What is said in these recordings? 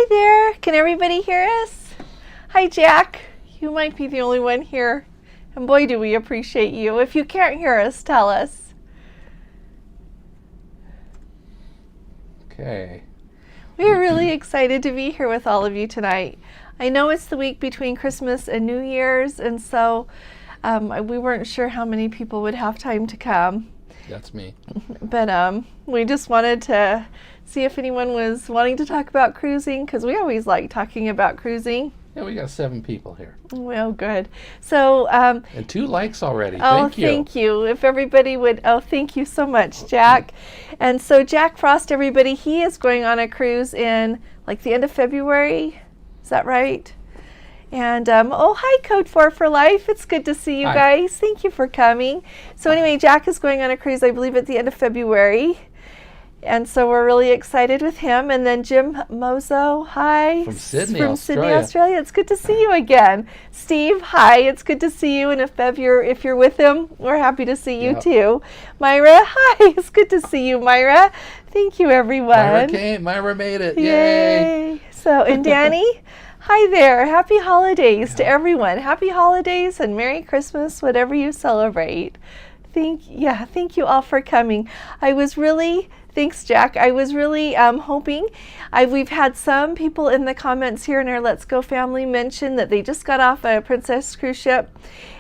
there. Can everybody hear us? Hi, Jack. You might be the only one here. And boy, do we appreciate you. If you can't hear us, tell us. Okay. We are really excited to be here with all of you tonight. I know it's the week between Christmas and New Year's, and so we weren't sure how many people would have time to come. That's me. But we just wanted to see if anyone was wanting to talk about cruising, because we always like talking about cruising. Yeah, we got 7 people here. Well, good. So, and 2 likes already. Thank you. Thank you. If everybody would, thank you so much, Jack. And so Jack Frost, everybody, he is going on a cruise in like the end of February. Is that right? And, hi, Code 4 for Life. It's good to see you guys. Thank you for coming. So anyway, Jack is going on a cruise, I believe, at the end of February. And so we're really excited with him. And then Jim Mozo, hi. From Sydney, Australia. It's good to see you again. Steve, hi. It's good to see you. And if you're with him, we're happy to see you too. Myra, hi. It's good to see you, Myra. Thank you, everyone. Myra made it. Yay. So, and Danny, hi there. Happy holidays to everyone. Happy holidays and Merry Christmas, whatever you celebrate. Thank you all for coming. Thanks, Jack. I was really hoping. We've had some people in the comments here in our Let's Go family mention that they just got off a Princess cruise ship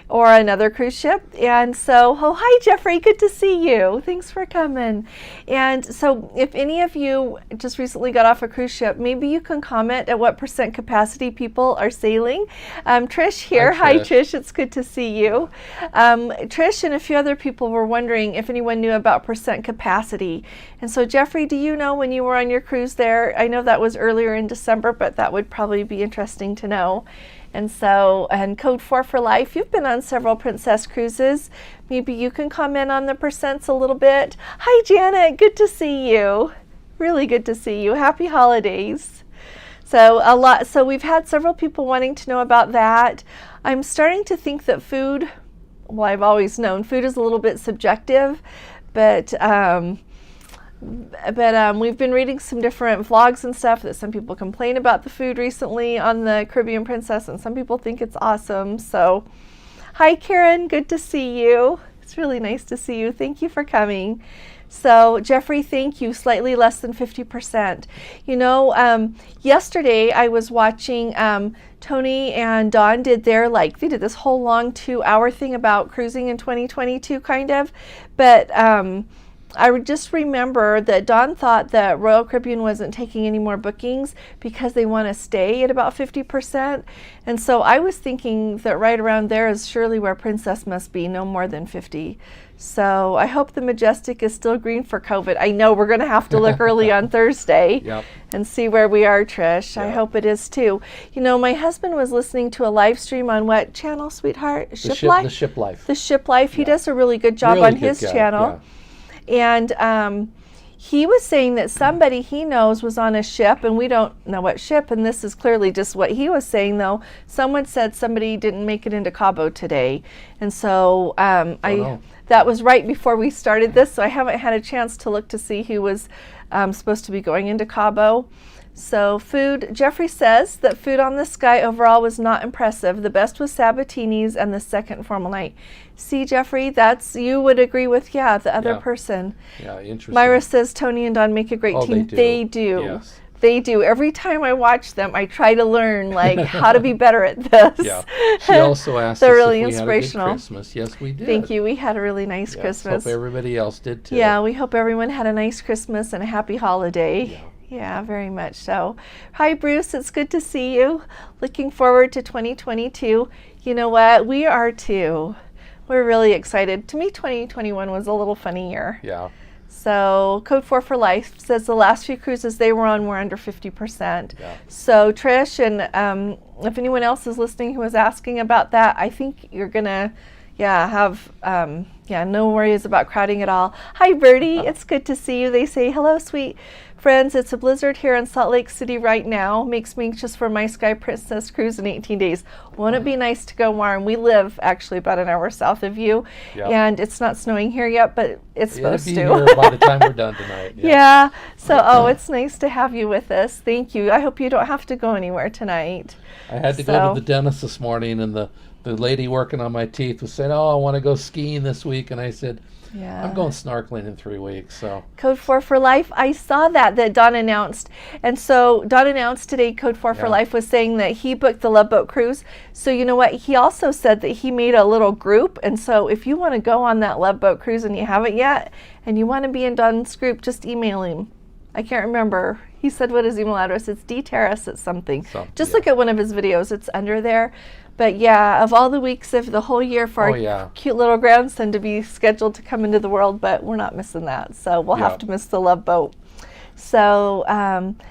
or another cruise ship. And so, hi, Jeffrey. Good to see you. Thanks for coming. And so if any of you just recently got off a cruise ship, maybe you can comment at what % capacity people are sailing. Trish here. Hi, Trish. It's good to see you. Trish and a few other people were wondering if anyone knew about % capacity. And so, Jeffrey, do you know when you were on your cruise there? I know that was earlier in December, but that would probably be interesting to know. And so, and Code 4 for Life, you've been on several Princess cruises. Maybe you can comment on the percents a little bit. Hi, Janet. Good to see you. Really good to see you. Happy holidays. So we've had several people wanting to know about that. I'm starting to think that food, well, I've always known food is a little bit subjective, but we've been reading some different vlogs and stuff that some people complain about the food recently on the Caribbean Princess, and some people think it's awesome. So, hi, Karen. Good to see you. It's really nice to see you. Thank you for coming. So, Jeffrey, thank you. Slightly less than 50%. You know, yesterday I was watching Tony and Dawn they did this whole long 2-hour thing about cruising in 2022, kind of, but I would just remember that Dawn thought that Royal Caribbean wasn't taking any more bookings because they want to stay at about 50%. And so I was thinking that right around there is surely where Princess must be, no more than 50. So I hope the Majestic is still green for COVID. I know we're going to have to look early on Thursday and see where we are, Trish. I hope it is too. You know, my husband was listening to a live stream on what channel, sweetheart? The Ship Life. The Ship Life. He does a really good job on his channel. And he was saying that somebody he knows was on a ship, and we don't know what ship, and this is clearly just what he was saying, though. Someone said somebody didn't make it into Cabo today. And so that was right before we started this, so I haven't had a chance to look to see who was supposed to be going into Cabo. So food, Jeffrey says that food on the Sky overall was not impressive. The best was Sabatini's and the second formal night. See, Jeffrey, you would agree with, the other person. Yeah, interesting. Myra says Tony and Don make a great team. They do. Yes. They do. Every time I watch them, I try to learn how to be better at this. Yeah. She also asked us really if inspirational. We had a good Christmas. Yes, we did. Thank you. We had a really nice Christmas. Hope everybody else did too. Yeah, we hope everyone had a nice Christmas and a happy holiday. Yeah, very much so. Hi, Bruce. It's good to see you. Looking forward to 2022. You know what? We are too. We're really excited. To me, 2021 was a little funny year. Yeah. So Code 4 for Life says the last few cruises they were on were under 50%. Yeah. So Trish, and if anyone else is listening who was asking about that, I think you're going to have Yeah, no worries about crowding at all. Hi, Birdie. It's good to see you. They say, hello, sweet friends. It's a blizzard here in Salt Lake City right now. Makes me anxious for my Sky Princess cruise in 18 days. Won't it be nice to go warm? We live actually about an hour south of you, and it's not snowing here yet, but it's supposed to. It'll be here by the time we're done tonight. Yeah. So, it's nice to have you with us. Thank you. I hope you don't have to go anywhere tonight. I had to go to the dentist this morning, and the lady working on my teeth was saying, "Oh, I want to go skiing this week," and I said, "I'm going snorkeling in 3 weeks." So Code 4 for Life. I saw that Don announced, and so Don announced today. Code 4 for Life was saying that he booked the Love Boat cruise. So you know what? He also said that he made a little group, and so if you want to go on that Love Boat cruise and you haven't yet, and you want to be in Don's group, just email him. I can't remember. He said what his email address is. dterrace at something. Just look at one of his videos. It's under there. But yeah, of all the weeks of the whole year for our cute little grandson to be scheduled to come into the world, but we're not missing that. So we'll have to miss the Love Boat. So,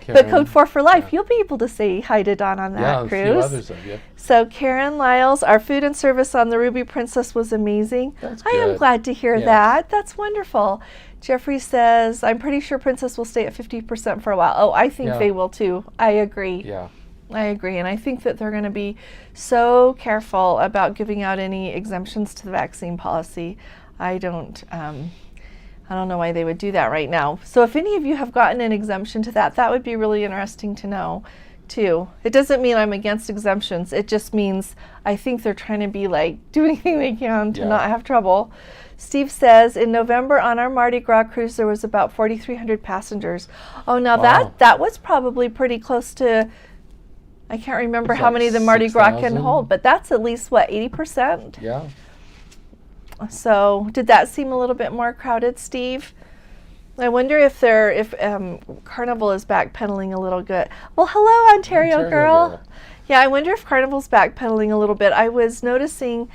but Code 4 for Life, you'll be able to say hi to Don on that cruise. Yeah, a few others of you. So Karen Lyles, our food and service on the Ruby Princess was amazing. I am glad to hear that. That's wonderful. Jeffrey says, I'm pretty sure Princess will stay at 50% for a while. Oh, I think they will too. I agree. Yeah. I agree, and I think that they're going to be so careful about giving out any exemptions to the vaccine policy. I don't know why they would do that right now. So if any of you have gotten an exemption to that, that would be really interesting to know too. It doesn't mean I'm against exemptions. It just means I think they're trying to be like, do anything they can to not have trouble. Steve says, in November on our Mardi Gras cruise, there was about 4,300 passengers. Oh, now that was probably pretty close to, I can't remember how many the Mardi Gras can hold, but that's at least, what, 80%? Yeah. So did that seem a little bit more crowded, Steve? I wonder if Carnival is backpedaling a little good. Well, hello, Ontario girl. Yeah, I wonder if Carnival's backpedaling a little bit. I was noticing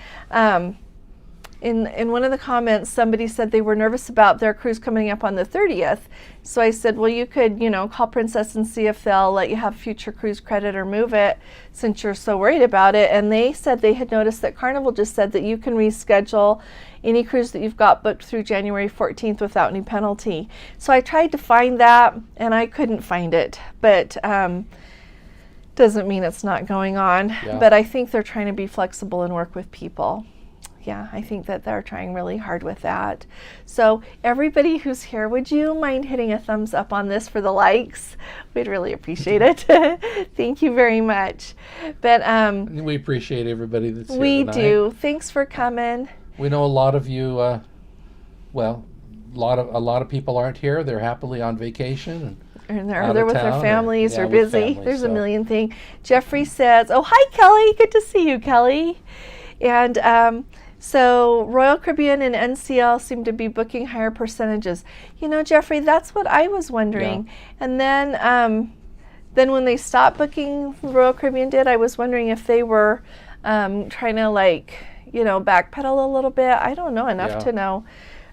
in one of the comments, somebody said they were nervous about their cruise coming up on the 30th. So I said, well, you could, call Princess and see if they'll let you have future cruise credit or move it since you're so worried about it. And they said they had noticed that Carnival just said that you can reschedule any cruise that you've got booked through January 14th without any penalty. So I tried to find that and I couldn't find it, but doesn't mean it's not going on. Yeah. But I think they're trying to be flexible and work with people. Yeah, I think that they're trying really hard with that. So everybody who's here, would you mind hitting a thumbs up on this for the likes? We'd really appreciate it. Thank you very much. But we appreciate everybody that's here we tonight. do. Thanks for coming. We know a lot of you. A lot of people aren't here. They're happily on vacation. And they're with their families or busy. There's a million things. Jeffrey says, "Oh, hi, Kelly. Good to see you, Kelly." And so Royal Caribbean and NCL seem to be booking higher percentages. Jeffrey, that's what I was wondering. Yeah. And then when they stopped booking, Royal Caribbean did, I was wondering if they were trying to backpedal a little bit. I don't know enough to know.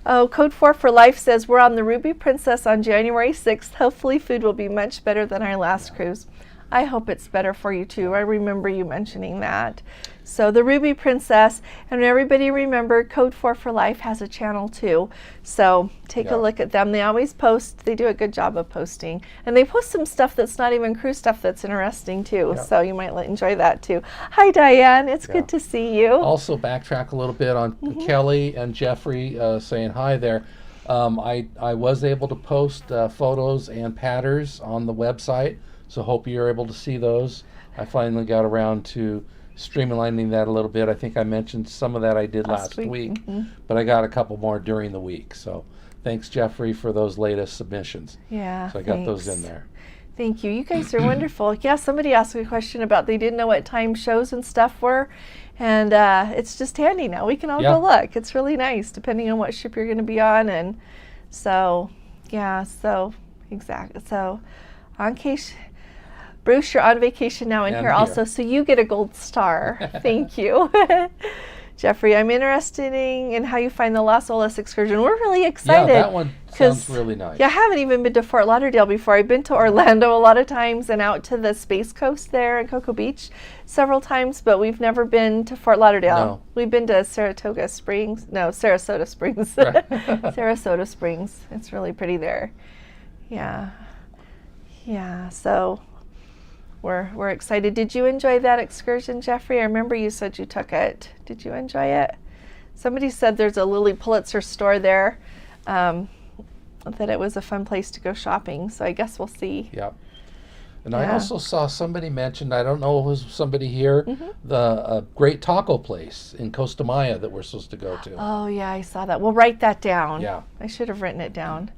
Oh, Code 4 for Life says, we're on the Ruby Princess on January 6th. Hopefully food will be much better than our last cruise. I hope it's better for you too. I remember you mentioning that. So the Ruby Princess, and everybody remember Code 4 for Life has a channel too. So take a look at them. They always post, they do a good job of posting. And they post some stuff that's not even cruise stuff that's interesting too. So you might enjoy that too. Hi Diane, it's good to see you. Also backtrack a little bit on Kelly and Jeffrey saying hi there. I was able to post photos and patterns on the website. So hope you're able to see those. I finally got around to streamlining that a little bit. I think I mentioned some of that I did last week, but I got a couple more during the week. So thanks, Jeffrey, for those latest submissions. Yeah, so I got those in there. Thank you. You guys are wonderful. Yeah, somebody asked me a question about they didn't know what time shows and stuff were, and it's just handy now. We can all go look. It's really nice, depending on what ship you're going to be on, and so exactly. So on case. Bruce, you're on vacation now and here also, so you get a gold star. Thank you. Jeffrey, I'm interested in how you find the Las Olas excursion. We're really excited. Yeah, that one sounds really nice. Yeah, I haven't even been to Fort Lauderdale before. I've been to Orlando a lot of times and out to the Space Coast there in Cocoa Beach several times, but we've never been to Fort Lauderdale. No. We've been to Saratoga Springs. No, Sarasota Springs. Right. Sarasota Springs. It's really pretty there. Yeah. Yeah, so we're excited. Did you enjoy that excursion, Jeffrey? I remember you said you took it. Did you enjoy it? Somebody said there's a Lilly Pulitzer store there, that it was a fun place to go shopping. So I guess we'll see. Yep. And I also saw somebody mentioned, I don't know if it was somebody here, the great taco place in Costa Maya that we're supposed to go to. Oh, yeah, I saw that. We'll write that down. Yeah. I should have written it down.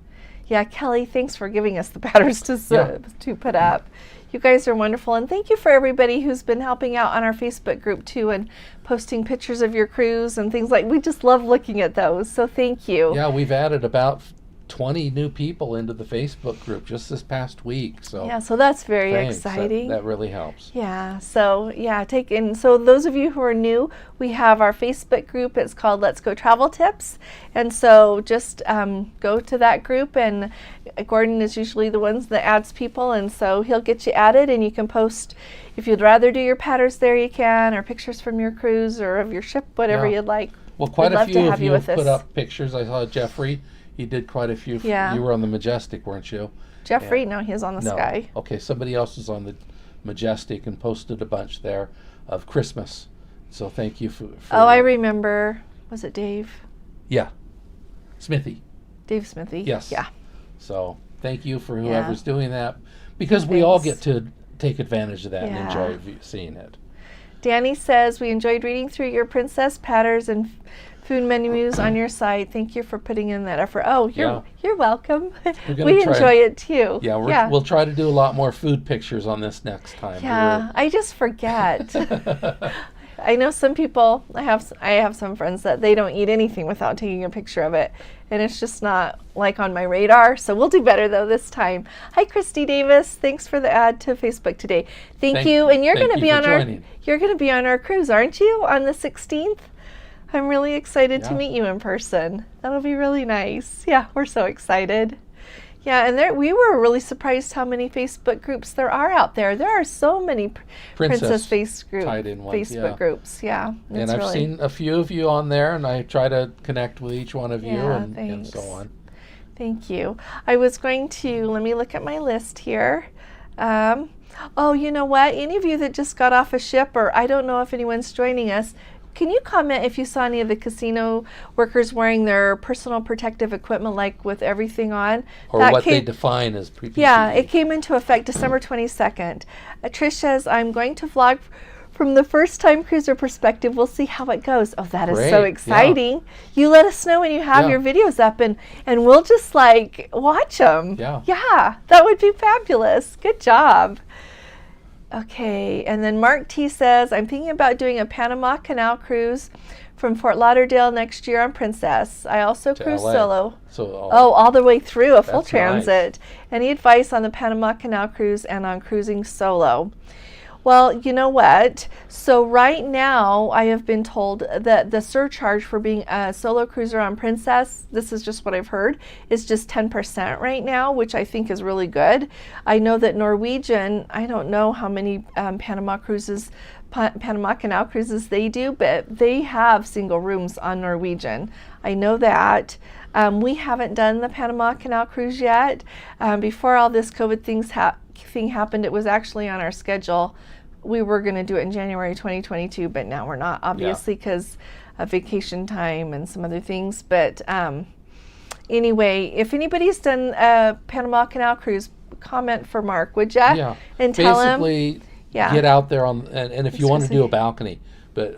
Yeah, Kelly, thanks for giving us the patterns to put up. You guys are wonderful, and thank you for everybody who's been helping out on our Facebook group too and posting pictures of your cruise and things like. We just love looking at those, so thank you. Yeah, we've added about 20 new people into the Facebook group just this past week. So yeah, so that's very thanks. exciting. That really helps. Yeah, so yeah, so those of you who are new, we have our Facebook group. It's called Let's Go Travel Tips, and so just go to that group, and Gordon is usually the ones that adds people, and so he'll get you added, and you can post if you'd rather do your patterns there, you can, or pictures from your cruise or of your ship, whatever you'd like. Well, quite a few of you have put us. up pictures. I saw Jeffrey. He did quite a few. Yeah. You were on the Majestic, weren't you? Jeffrey? No, he's on the Sky. Okay, somebody else was on the Majestic and posted a bunch there of Christmas. So thank you for Oh, I remember. Was it Dave? Yeah. Smithy. Dave Smithy? Yes. Yeah. So thank you for whoever's doing that, because we all get to take advantage of that and enjoy seeing it. Danny says, we enjoyed reading through your princess patterns and food menus on your site. Thank you for putting in that effort. Oh, you're welcome. We enjoy it too. Yeah, we'll try to do a lot more food pictures on this next time. Yeah, I just forget. I know some people, I have some friends that they don't eat anything without taking a picture of it, and it's just not like on my radar. So we'll do better though this time. Hi, Christy Davis. Thanks for the ad to Facebook today. Thank you. And you're going to be on our cruise, aren't you, on the 16th? I'm really excited to meet you in person. That'll be really nice. Yeah, we're so excited. Yeah, and we were really surprised how many Facebook groups there are out there. There are so many Princess Facebook groups. Yeah, and I've seen a few of you on there, and I try to connect with each one of you and so on. Thank you. I was going to, let me look at my list here. Oh, you know what? Any of you that just got off a ship, or I don't know if anyone's joining us, can you comment if you saw any of the casino workers wearing their personal protective equipment, like with everything on? Or what they define as PPE. Yeah, it came into effect December 22nd. Trish says, I'm going to vlog from the first-time cruiser perspective. We'll see how it goes. Oh, that is so exciting. Yeah. You let us know when you have your videos up, and we'll just like watch them. Yeah, that would be fabulous. Good job. Okay, and then Mark T says, I'm thinking about doing a Panama Canal cruise from Fort Lauderdale next year on Princess. I also cruise solo. So all the way through a full transit. Nice. Any advice on the Panama Canal cruise and on cruising solo? Well, you know what? So right now, I have been told that the surcharge for being a solo cruiser on Princess, this is just what I've heard, is just 10% right now, which I think is really good. I know that Norwegian, I don't know how many Panama Canal cruises they do, but they have single rooms on Norwegian. I know that. We haven't done the Panama Canal cruise yet. Before all this COVID thing happened, it was actually on our schedule. We were going to do it in January 2022, but now we're not, obviously, because of vacation time and some other things. But anyway, if anybody's done a Panama Canal cruise, comment for Mark, would ya? Yeah. And tell him. Basically, get out there and if you want to do a balcony,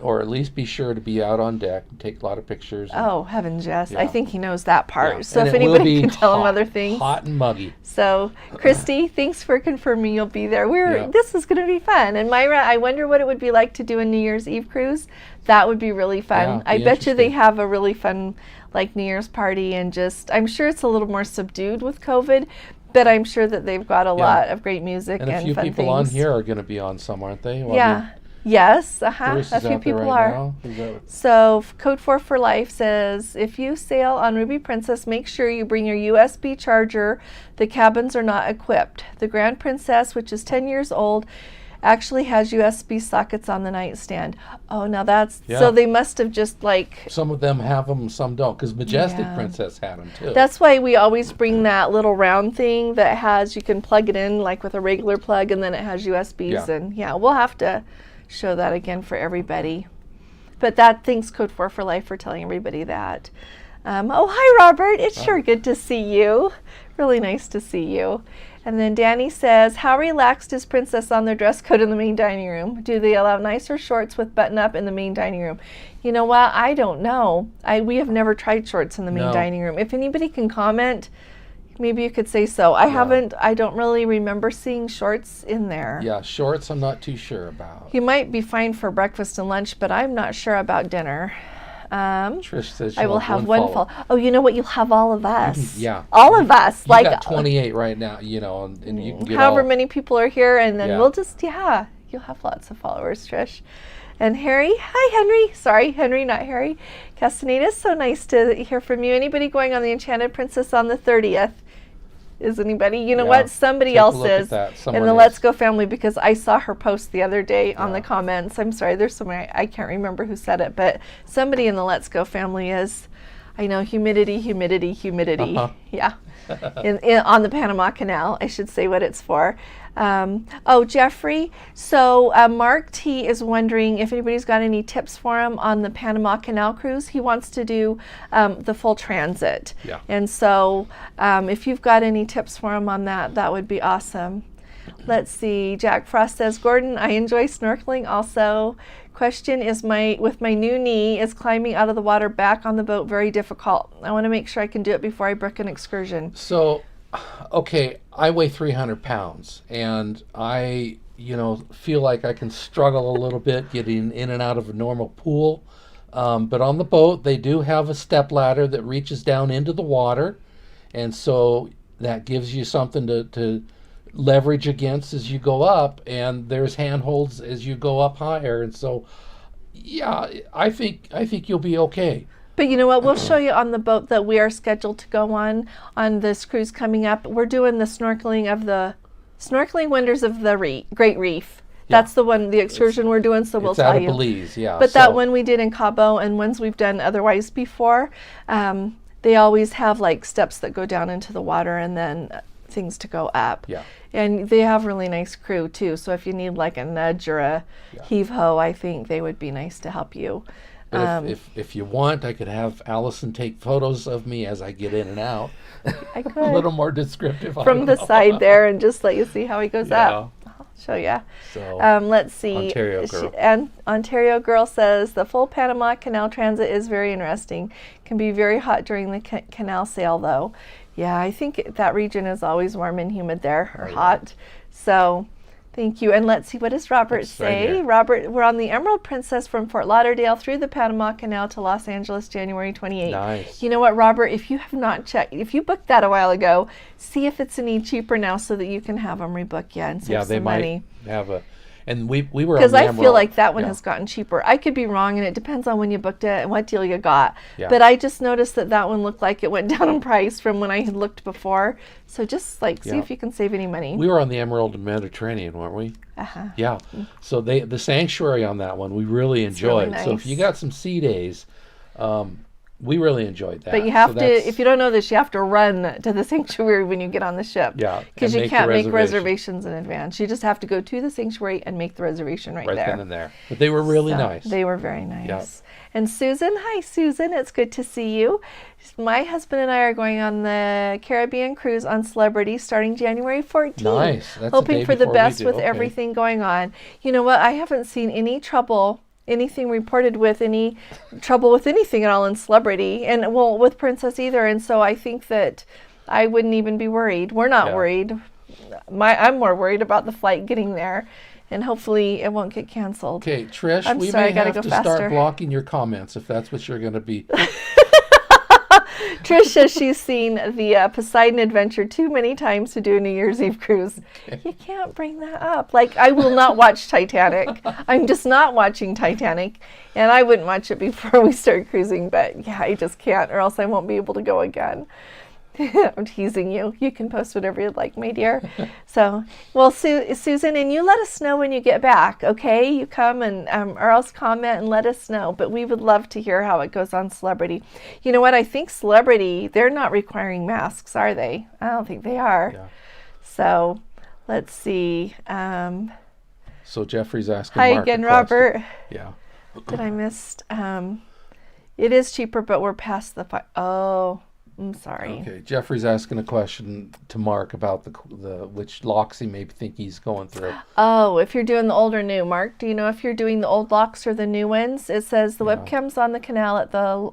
or at least be sure to be out on deck and take a lot of pictures. Oh, heavens, yes. I think he knows that part. So if anybody can tell him other things. Hot and muggy. So, Christy, thanks for confirming you'll be there. This is going to be fun. And Myra, I wonder what it would be like to do a New Year's Eve cruise. That would be really fun. I bet you they have a really fun New Year's party, and I'm sure it's a little more subdued with COVID, but I'm sure that they've got a lot of great music and fun things. a few people on here are going to be on some, aren't they? Well, Yes, Bruce a is few out there people right are. now. Is that So code 4 for life says, if you sail on Ruby Princess, make sure you bring your USB charger. The cabins are not equipped. The Grand Princess, which is 10 years old, actually has USB sockets on the nightstand. Oh, now that's, Yeah. so they must have just like, some of them have them, some don't. Because Majestic Yeah. Princess had them too. that's why we always bring that little round thing that has, you can plug it in like with a regular plug, and then it has USBs. Yeah. And yeah, we'll have to show that again for everybody. But that, thanks Code 4 for Life for telling everybody that. Oh, hi, Robert. It's sure good to see you. Really nice to see you. And then Danny says, how relaxed is Princess on their dress code in the main dining room? Do they allow nicer shorts with button up in the main dining room? You know what? I don't know. We have never tried shorts in the main No. dining room. If anybody can comment, maybe you could say so. I don't really remember seeing shorts in there. Yeah, shorts I'm not too sure about. You might be fine for breakfast and lunch, but I'm not sure about dinner. Trish says I she'll will have one follow. fall. Oh, you know what? You'll have all of us. Yeah. All of us. You Like got 28 right now, you know, and you can get however all, many people are here, and then Yeah. we'll just, you'll have lots of followers, Trish. And Harry, hi Henry. Sorry, Henry, not Harry. Castaneda, so nice to hear from you. Anybody going on the Enchanted Princess on the 30th? Is anybody? You know Yeah, what? Somebody take a else look at is that. in Someone the is. Let's Go family, because I saw her post the other day on the Yeah. comments. I'm sorry, there's somebody, I can't remember who said it, but somebody in the Let's Go family is. I know, humidity. Uh-huh. Yeah. On the Panama Canal, I should say what it's for. Jeffrey. So Mark T is wondering if anybody's got any tips for him on the Panama Canal cruise. He wants to do the full transit. Yeah. And so if you've got any tips for him on that, that would be awesome. Let's see. Jack Frost says, Gordon, I enjoy snorkeling also. Question is, with my new knee, is climbing out of the water back on the boat very difficult? I want to make sure I can do it before I book an excursion. So, okay, I weigh 300 pounds, and I, feel like I can struggle a little bit getting in and out of a normal pool. But on the boat, they do have a step ladder that reaches down into the water, and so that gives you something to leverage against as you go up, and there's handholds as you go up higher, and so I think you'll be okay. But you know what? We'll show you on the boat that we are scheduled to go on this cruise coming up. We're doing the snorkeling wonders of the Great Reef. That's the one, the excursion we're doing, so we'll It's tell out of you. Belize, yeah. But that one we did in Cabo, and ones we've done otherwise before, they always have like steps that go down into the water and then things to go up. Yeah. And they have really nice crew too. So if you need like a nudge or a heave-ho, I think they would be nice to help you. But if you want, I could have Allison take photos of me as I get in and out. I could. A little more descriptive. I From don't the know. side there, and just let you see how he goes up. I'll show you. So, Let's see. Ontario girl. And Ontario girl says the full Panama Canal transit is very interesting. Can be very hot during the canal sail, though. Yeah, I think that region is always warm and humid there, or hot. So, thank you. And let's see, what does Robert say? Robert, we're on the Emerald Princess from Fort Lauderdale through the Panama Canal to Los Angeles, January 28th. Nice. You know what, Robert? If you have not checked, if you booked that a while ago, see if it's any cheaper now so that you can have them rebook you and save some money. Have a. And we were Because on the I feel Emerald. like that one has gotten cheaper. I could be wrong, and it depends on when you booked it and what deal you got. Yeah. But I just noticed that one looked like it went down in price from when I had looked before. So just see if you can save any money. We were on the Emerald Mediterranean, weren't we? Uh-huh. Yeah. So the sanctuary on that one we really enjoyed. really So if nice. you got some sea days, we really enjoyed that. But you have to, if you don't know this, you have to run to the sanctuary when you get on the ship. Yeah, Because and you make the can't make reservation. reservations in advance. You just have to go to the sanctuary and make the reservation right there. then and there. But they were really So, nice. They were very nice. Yeah. And Susan, hi Susan, it's good to see you. My husband and I are going on the Caribbean cruise on Celebrity starting January 14th. Nice. That's the Hoping day for the before we best do. with Okay. everything going on. You know what? I haven't seen anything reported with any trouble with anything at all in Celebrity, and well, with Princess either. And so I think that I wouldn't even be worried. We're not worried. I'm more worried about the flight getting there, and hopefully it won't get canceled. Okay, Trish, I'm we sorry, I may gotta have go to faster. start blocking your comments if that's what you're going to be. Trish says she's seen the Poseidon Adventure too many times to do a New Year's Eve cruise. You can't bring that up. Like, I will not watch Titanic. I'm just not watching Titanic, and I wouldn't watch it before we start cruising, but yeah, I just can't, or else I won't be able to go again. I'm teasing you. You can post whatever you'd like, my dear. So, well, Susan, and you let us know when you get back, okay? You come and or else comment and let us know. But we would love to hear how it goes on Celebrity. You know what? I think Celebrity, they're not requiring masks, are they? I don't think they are. Yeah. So, let's see. So Jeffrey's asking hi Mark again, Robert. Yeah. Did I miss? It is cheaper, but we're past the. Oh. I'm sorry. Okay, Jeffrey's asking a question to Mark about the which locks he may think he's going through. Oh, if you're doing the old or new, Mark, do you know if you're doing the old locks or the new ones? It says the webcams on the canal at the.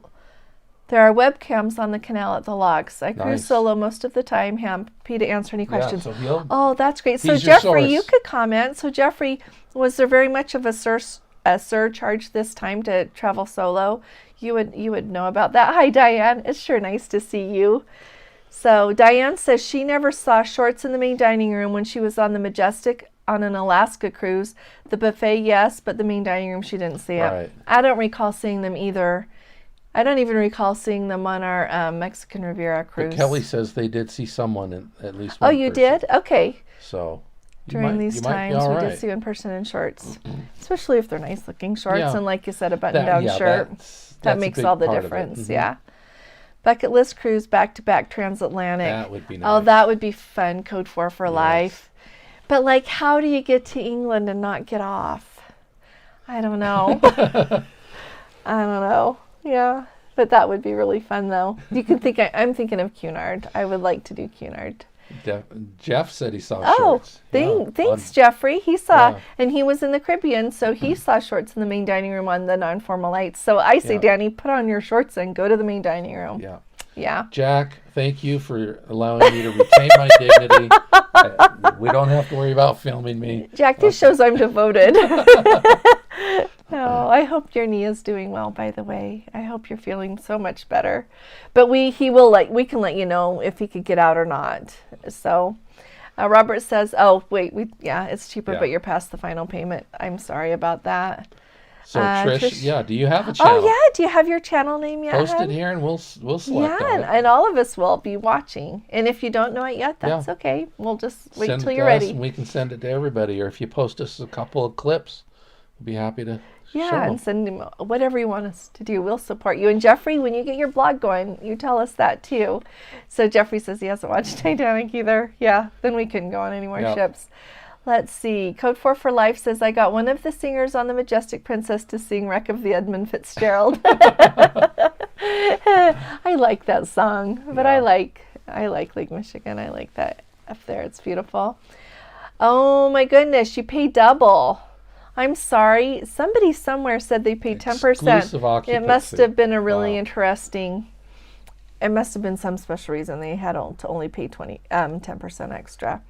There are webcams on the canal at the locks. I cruise solo most of the time. Happy to answer any questions. Yeah, so oh, that's great. So Jeffrey, you could comment. So Jeffrey, was there very much of a surcharge this time to travel solo? You would know about that. Hi, Diane. It's sure nice to see you. So Diane says she never saw shorts in the main dining room when she was on the Majestic on an Alaska cruise. The buffet, yes, but the main dining room, she didn't see it. Right. I don't recall seeing them either. I don't even recall seeing them on our Mexican Riviera cruise. But Kelly says they did see someone at least one Oh, you person. did? Okay. So during these times, we did see you in person in shorts, especially if they're nice looking shorts. And like you said, a button down shirt. That makes all the difference. Yeah. Bucket list cruise back to back transatlantic. That would be nice. Oh, that would be fun. Code 4 for life. But like, how do you get to England and not get off? I don't know. I don't know. Yeah. But that would be really fun though. You can think, I'm thinking of Cunard. I would like to do Cunard. Jeff said he saw shorts. Thanks, Jeffrey. He saw, and he was in the Caribbean, so he saw shorts in the main dining room on the non-formal lights. So I say, Danny, put on your shorts and go to the main dining room. Yeah. Yeah. Jack, thank you for allowing me to retain my dignity. We don't have to worry about filming me. Jack, this shows I'm devoted. No, I hope your knee is doing well, by the way. I hope you're feeling so much better. But we can let you know if he could get out or not. So Robert says, oh, wait, it's cheaper, but you're past the final payment. I'm sorry about that. So Trish, do you have a channel? Oh, yeah. Do you have your channel name yet? Post it here and we'll select it. And all of us will be watching. And if you don't know it yet, that's okay. We'll just wait until you're ready. And we can send it to everybody. Or if you post us a couple of clips, we'll be happy to show them. And send them whatever you want us to do. We'll support you. And Jeffrey, when you get your blog going, you tell us that too. So Jeffrey says he hasn't watched Titanic either. Yeah, then we couldn't go on any more ships. Let's see. Code 4 for Life says, I got one of the singers on the Majestic Princess to sing Wreck of the Edmund Fitzgerald. I like that song, but I like Lake Michigan. I like that up there. It's beautiful. Oh my goodness, you pay double. I'm sorry. Somebody somewhere said they paid 10%. Exclusive occupancy. It must have been a really interesting. It must have been some special reason they had to only pay 10% extra.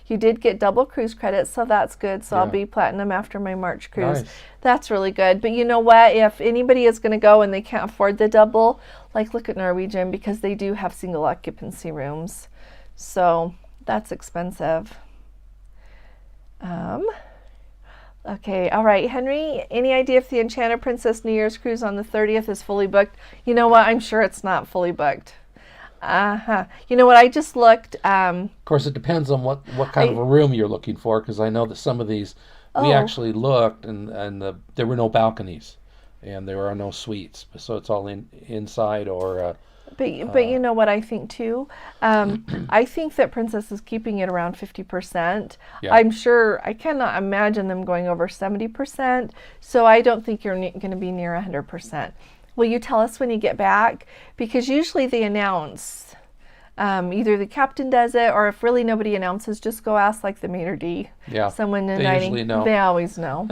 You did get double cruise credits, so that's good. So I'll be platinum after my March cruise. Nice. That's really good. But you know what? If anybody is going to go and they can't afford the double, like look at Norwegian, because they do have single occupancy rooms. So that's expensive. Okay, all right. Henry, any idea if the Enchanted Princess New Year's cruise on the 30th is fully booked? You know what? I'm sure it's not fully booked. You know what? I just looked. Of course, it depends on what kind of a room you're looking for, because I know that some of these, we actually looked, and there were no balconies, and there are no suites, so it's all inside or. But you know what I think too? I think that Princess is keeping it around 50%. Yeah. I'm sure, I cannot imagine them going over 70%, so I don't think you're going to be near 100%. Will you tell us when you get back? Because usually they announce, either the captain does it, or if really nobody announces, just go ask like the maitre d'. Yeah, someone in they dining. usually know. They always know.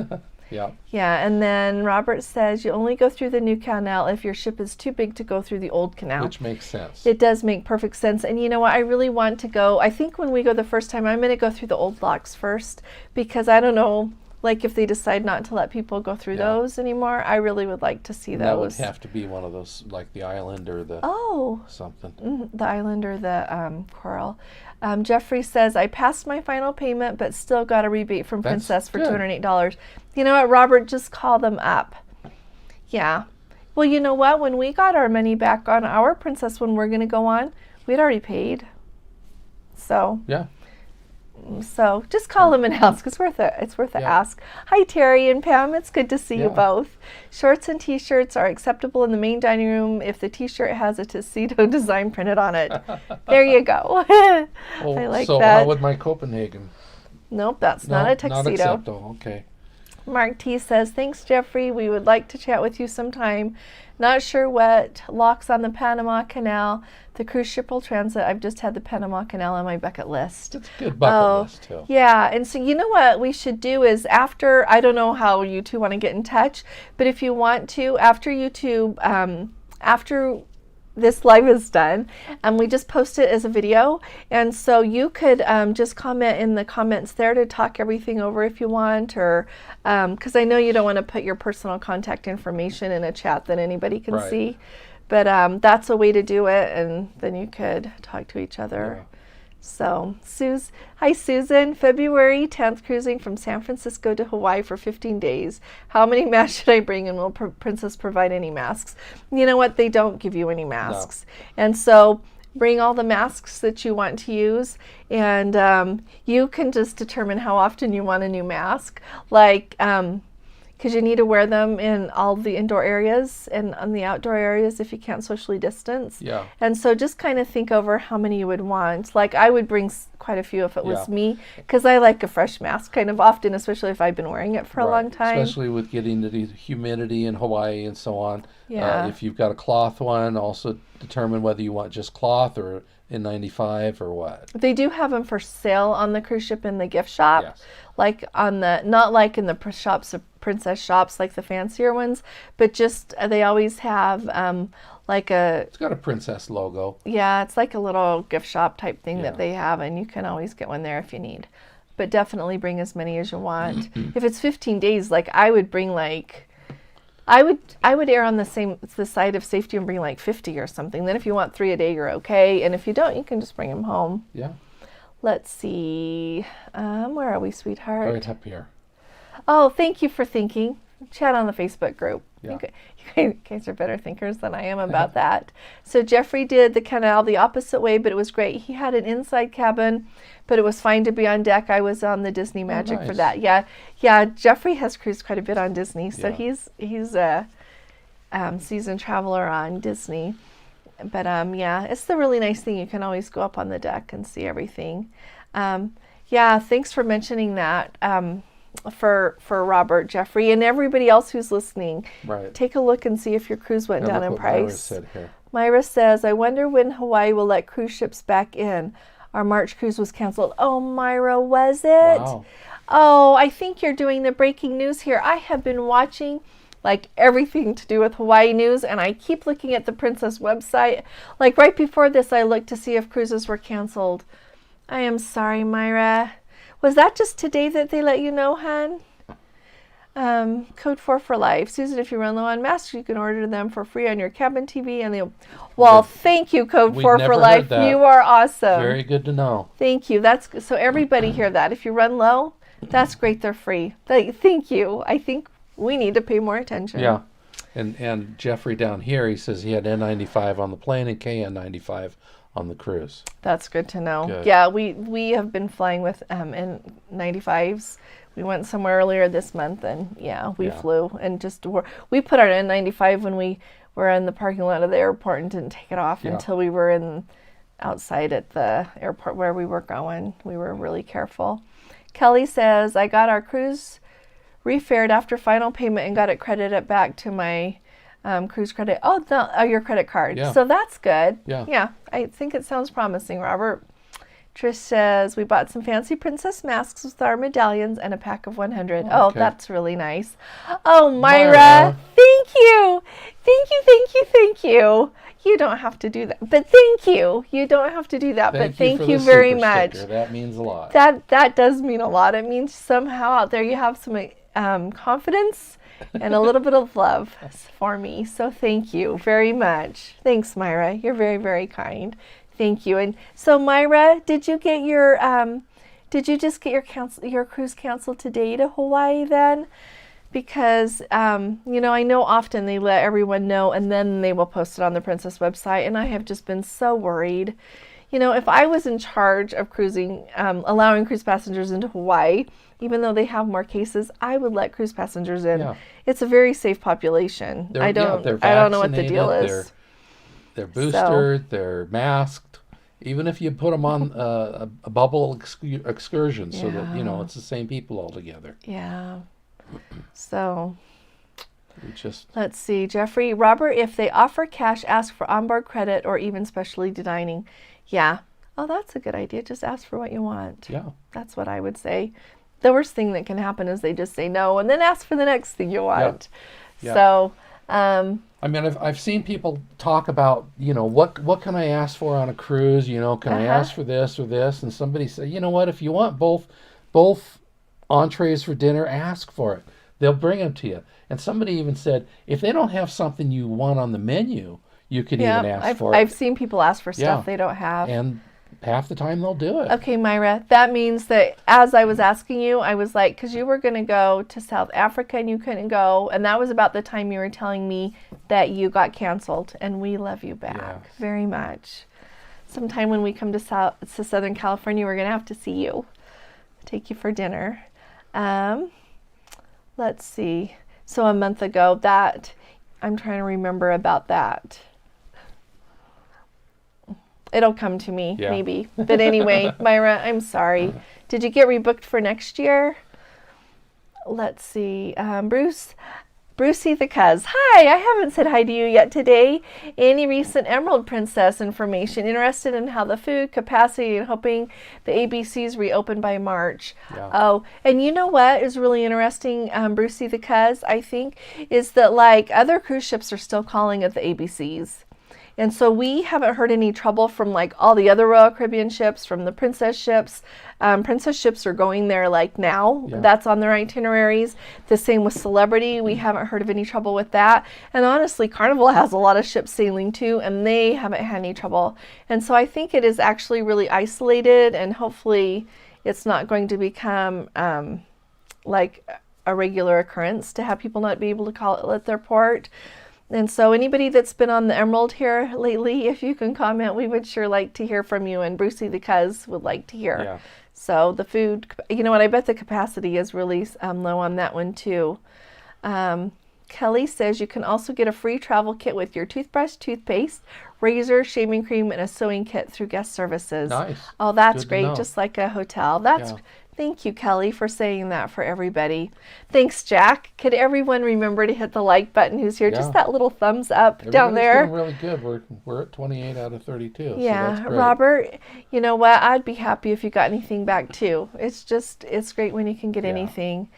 Yeah. Yeah, and then Robert says you only go through the new canal if your ship is too big to go through the old canal. Which makes sense. It does make perfect sense. And you know what? I really want to go. I think when we go the first time, I'm going to go through the old locks first, because I don't know. like if they decide not to let people go through those anymore, I really would like to see And those. that would have to be one of those, like the island or the something. The island or the coral. Jeffrey says, I passed my final payment, but still got a rebate from Princess for $208. You know what, Robert? Just call them up. Yeah. Well, you know what? When we got our money back on our Princess when we're going to go on, we'd already paid. So. Yeah. So just call them and ask. It's worth it. It's worth the ask. Hi, Terry and Pam. It's good to see you both. Shorts and T-shirts are acceptable in the main dining room if the T-shirt has a tuxedo design printed on it. There you go. I like so that. how would my Copenhagen? Nope, that's not a tuxedo. Not acceptable. Okay. Mark T says, thanks, Jeffrey. We would like to chat with you sometime. Not sure what locks on the Panama Canal. The cruise ship will transit. I've just had the Panama Canal on my bucket list. It's a good bucket list, too. Yeah, and so you know what we should do is after, I don't know how you two want to get in touch, but if you want to, after YouTube, after this live is done, and we just post it as a video, and so you could just comment in the comments there to talk everything over if you want, or because I know you don't want to put your personal contact information in a chat that anybody can see, but that's a way to do it, and then you could talk to each other. So, hi Susan, February 10th cruising from San Francisco to Hawaii for 15 days. How many masks should I bring, and will Princess provide any masks? You know what? They don't give you any masks. No. And so bring all the masks that you want to use, and you can just determine how often you want a new mask. Like, because you need to wear them in all the indoor areas and on the outdoor areas if you can't socially distance. Yeah. And so just kind of think over how many you would want. Like I would bring quite a few if it was me, because I like a fresh mask kind of often, especially if I've been wearing it for a long time. Especially with getting to the humidity in Hawaii and so on. Yeah. If you've got a cloth one, also determine whether you want just cloth or N95 or what. They do have them for sale on the cruise ship in the gift shop. Yes. Like on the, not like in the shops, princess shops, like the fancier ones, but just they always have like a... It's got a princess logo. Yeah, it's like a little gift shop type thing that they have, and you can always get one there if you need. But definitely bring as many as you want. If it's 15 days, like I would bring like... I would err on the side of safety and bring like 50 or something. Then if you want 3 a day, you're okay. And if you don't, you can just bring them home. Yeah. Let's see. Where are we, sweetheart? Right up here. Oh, thank you for thinking. Chat on the Facebook group. Yeah. You guys are better thinkers than I am about that. So Jeffrey did the canal the opposite way, but it was great. He had an inside cabin, but it was fine to be on deck. I was on the Disney Magic for that. Yeah. Jeffrey has cruised quite a bit on Disney, so he's a seasoned traveler on Disney. But it's the really nice thing. You can always go up on the deck and see everything. Thanks for mentioning that. For Robert, Jeffrey, and everybody else who's listening. Right. Take a look and see if your cruise went down in price. Myra said here. Myra says, I wonder when Hawaii will let cruise ships back in. Our March cruise was canceled. Oh, Myra, was it? Wow. Oh, I think you're doing the breaking news here. I have been watching like everything to do with Hawaii news, and I keep looking at the Princess website. Like right before this, I looked to see if cruises were canceled. I am sorry, Myra. Was that just today that they let you know, hon? Code 4 for life. Susan, if you run low on masks, you can order them for free on your cabin TV. And thank you, Code 4 for life. You are awesome. Very good to know. Thank you. So everybody hear that. If you run low, that's great. They're free. Thank you. I think we need to pay more attention. Yeah. And Jeffrey down here, he says he had N95 on the plane and KN95 on the cruise. That's good to know. Good. Yeah, we have been flying with N95s. We went somewhere earlier this month, and we flew and we put our N95 when we were in the parking lot of the airport and didn't take it off until we were outside at the airport where we were going. We were really careful. Kelly says, I got our cruise refared after final payment and got it credited back to my cruise credit. Your credit card. Yeah. So that's good. Yeah. Yeah. I think it sounds promising, Robert. Trish says, we bought some fancy princess masks with our medallions and a pack of 100. Oh, Okay. that's really nice. Oh, Myra, Myra. thank you. Thank you, thank you, thank you. You don't have to do that, but thank you. You don't have to do that, but thank for you the very super much. sticker. That means a lot. That does mean a lot. It means somehow out there you have some confidence and a little bit of love for me. So thank you very much. Thanks, Myra. You're very, very kind. Thank you. And so, Myra, did you get your did you just get your cruise canceled today to Hawaii then? Because you know, I know often they let everyone know and then they will post it on the Princess website, and I have just been so worried. You know, if I was in charge of cruising, allowing cruise passengers into Hawaii, even though they have more cases, I would let cruise passengers in. Yeah. It's a very safe population. They're I don't know what the deal is. They're boosted, they're masked. Even if you put them on a bubble excursion, so that, you know, it's the same people all together. Yeah. So We just, let's see, Jeffrey, Robert, if they offer cash, ask for onboard credit or even specially dining. Yeah. Oh, that's a good idea. Just ask for what you want. yeah. That's what I would say. The worst thing that can happen is they just say no and then ask for the next thing you want. Yeah. So, I mean, I've seen people talk about, you know, what can I ask for on a cruise? You know, can I ask for this or this? And somebody say, you know what, if you want both entrees for dinner, ask for it. They'll bring them to you. And somebody even said, if they don't have something you want on the menu, you could even ask for it. I've seen people ask for stuff they don't have. And half the time they'll do it. Okay, Myra, that means that as I was asking you, I was like, because you were going to go to South Africa and you couldn't go. And that was about the time you were telling me that you got canceled. And we love you back very much. Sometime when we come to Southern California, we're going to have to see you. Take you for dinner. Let's see. So a month ago, that, I'm trying to remember about that. It'll come to me, maybe. But anyway, Myra, I'm sorry. Did you get rebooked for next year? Let's see. Brucey the Cuz. Hi, I haven't said hi to you yet today. Any recent Emerald Princess information? Interested in how the food, capacity, and hoping the ABCs reopen by March. Yeah. Oh, and you know what is really interesting, Brucey the Cuz, I think, is that like other cruise ships are still calling it the ABCs. And so we haven't heard any trouble from like all the other Royal Caribbean ships, from the Princess ships. Princess ships are going there like now. Yeah. That's on their itineraries. The same with Celebrity. We haven't heard of any trouble with that. And honestly, Carnival has a lot of ships sailing too, and they haven't had any trouble. And so I think it is actually really isolated, and hopefully it's not going to become like a regular occurrence to have people not be able to call it at their port. And so anybody that's been on the Emerald here lately, if you can comment, we would sure like to hear from you. And Brucey the Cuz would like to hear. Yeah. So the food, you know what, I bet the capacity is really low on that one too. Kelly says you can also get a free travel kit with your toothbrush, toothpaste, razor, shaving cream, and a sewing kit through guest services. Nice. Oh, that's Good to great. know. Just like a hotel. That's Thank you, Kelly, for saying that for everybody. Thanks, Jack. Could everyone remember to hit the like button who's here? Yeah. Just that little thumbs up down there. Everybody's doing really good. We're at 28 out of 32. Yeah, so that's great. Robert, you know what? I'd be happy if you got anything back too. It's great when you can get anything.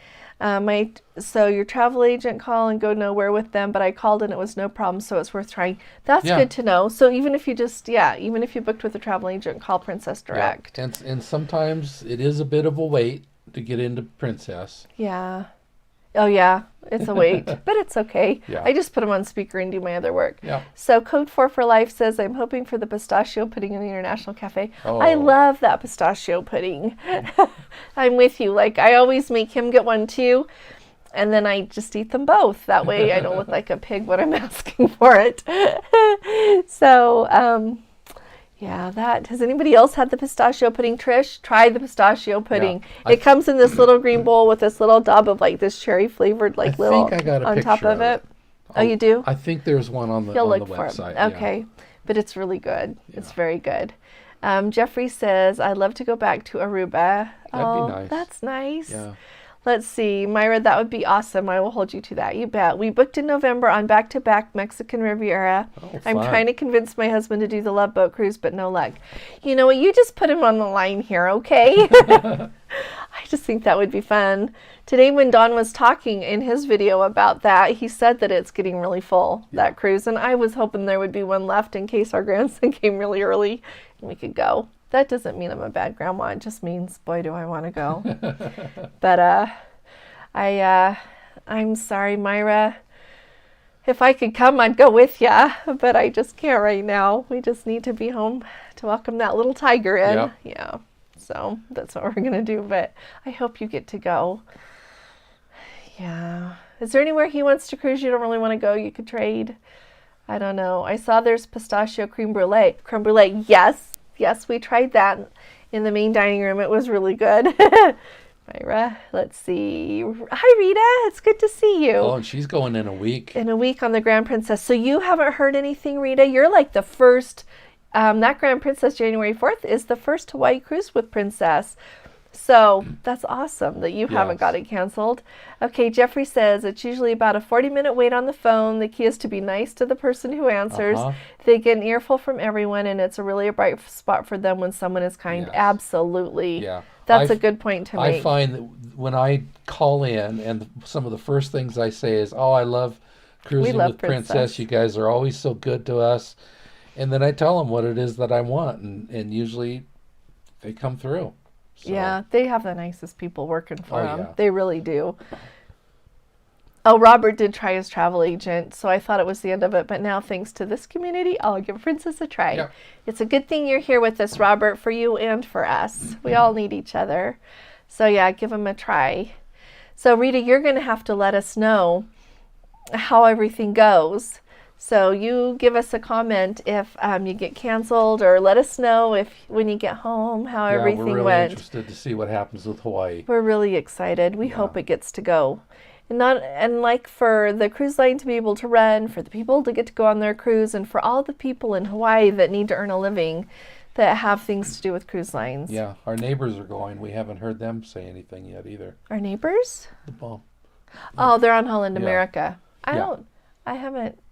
So your travel agent call and go nowhere with them, but I called and it was no problem, so it's worth trying. That's good to know. So even if you even if you booked with a travel agent, call Princess Direct. Yeah. And sometimes it is a bit of a wait to get into Princess. Yeah. Oh yeah, it's a wait, but it's okay. Yeah. I just put them on speaker and do my other work. Yeah. So Code 4 for Life says, I'm hoping for the pistachio pudding in the International Cafe. Oh. I love that pistachio pudding. I'm with you. Like, I always make him get one too, and then I just eat them both. That way I don't look like a pig when I'm asking for it. So, yeah, has anybody else had the pistachio pudding? Trish, try the pistachio pudding. Yeah. It comes in this little green bowl with this little dab of like this cherry flavored like I little think I got a on top picture of it. Oh, you do? I think there's one on the You'll look website. for it. Okay, but it's really good. Yeah. It's very good. Jeffrey says, I'd love to go back to Aruba. That'd be nice. That's nice. Yeah. Let's see, Myra, that would be awesome. I will hold you to that. You bet. We booked in November on back-to-back Mexican Riviera. Oh, I'm fun. trying to convince my husband to do the Love Boat cruise, but no luck. You know what? You just put him on the line here, okay? I just think that would be fun. Today when Don was talking in his video about that, he said that it's getting really full, that cruise. And I was hoping there would be one left in case our grandson came really early and we could go. That doesn't mean I'm a bad grandma. It just means, boy, do I want to go. But I'm sorry, Myra. If I could come, I'd go with ya. But I just can't right now. We just need to be home to welcome that little tiger in. Yep. Yeah. So that's what we're going to do. But I hope you get to go. Yeah. Is there anywhere he wants to cruise you don't really want to go? You could trade. I don't know. I saw there's pistachio creme brulee. Creme brulee. Yes. Yes, we tried that in the main dining room. It was really good. Myra, let's see. Hi, Rita. It's good to see you. Oh, and she's going in a week. In a week on the Grand Princess. So you haven't heard anything, Rita? You're like the first. That Grand Princess January 4th is the first Hawaii cruise with Princess. So that's awesome that you haven't got it canceled. Okay, Jeffrey says it's usually about a 40-minute wait on the phone. The key is to be nice to the person who answers. They get an earful from everyone, and it's really a bright spot for them when someone is kind. Yes. Absolutely. Yeah. That's a good point to make. I find that when I call in, and some of the first things I say is, oh, I love cruising with Princess. You guys are always so good to us. And then I tell them what it is that I want, and usually they come through. So. Yeah, they have the nicest people working for them. Yeah. They really do. Oh, Robert did try his travel agent, so I thought it was the end of it. But now, thanks to this community, I'll give Princess a try. Yeah. It's a good thing you're here with us, Robert, for you and for us. We all need each other. So, yeah, give him a try. So, Rita, you're going to have to let us know how everything goes. So you give us a comment if you get canceled, or let us know if when you get home how everything we're really went. interested to see what happens with Hawaii. We're really excited. We hope it gets to go. And like for the cruise line to be able to run, for the people to get to go on their cruise, and for all the people in Hawaii that need to earn a living that have things to do with cruise lines. Yeah, our neighbors are going. We haven't heard them say anything yet either. Our neighbors? The bomb. Oh, they're on Holland Yeah. America.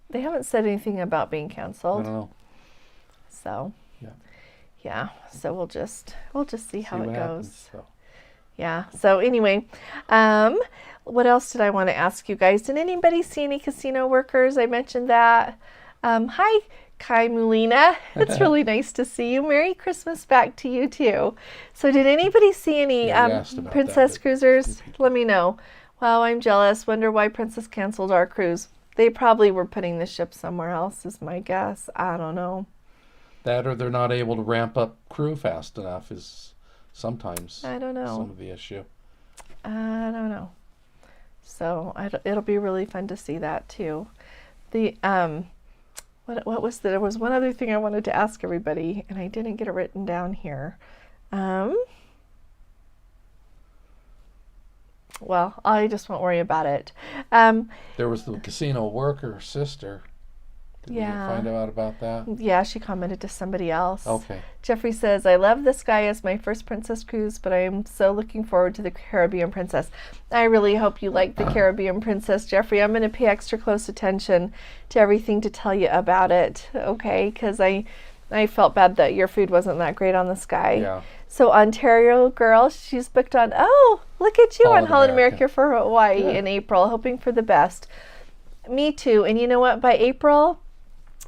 They haven't said anything about being I canceled. don't know. So, Yeah. so we'll just see how it goes. Happens, so. Yeah. So anyway, what else did I want to ask you guys? Did anybody see any casino workers? I mentioned that. Hi, Kai Mulina. It's really nice to see you. Merry Christmas back to you too. So did anybody see any Princess cruisers? Let me know. Wow, I'm jealous. Wonder why Princess canceled our cruise. They probably were putting the ship somewhere else, is my guess. I don't know. That, or they're not able to ramp up crew fast enough is sometimes I don't know. some of the issue. I don't know. So it'll be really fun to see that too. The what was there was one other thing I wanted to ask everybody, and I didn't get it written down here. Well, I just won't worry about it. There was the casino worker sister. Did you find out about that? Yeah, she commented to somebody else. Okay. Jeffrey says, I love this guy as my first Princess cruise, but I am so looking forward to the Caribbean Princess. I really hope you like the Caribbean Princess, Jeffrey. I'm going to pay extra close attention to everything to tell you about it, okay? Because I felt bad that your food wasn't that great on the Sky. Yeah. So Ontario girl, she's booked on, oh, look at you on Holland America for Hawaii in April, hoping for the best. Me too. And you know what? By April,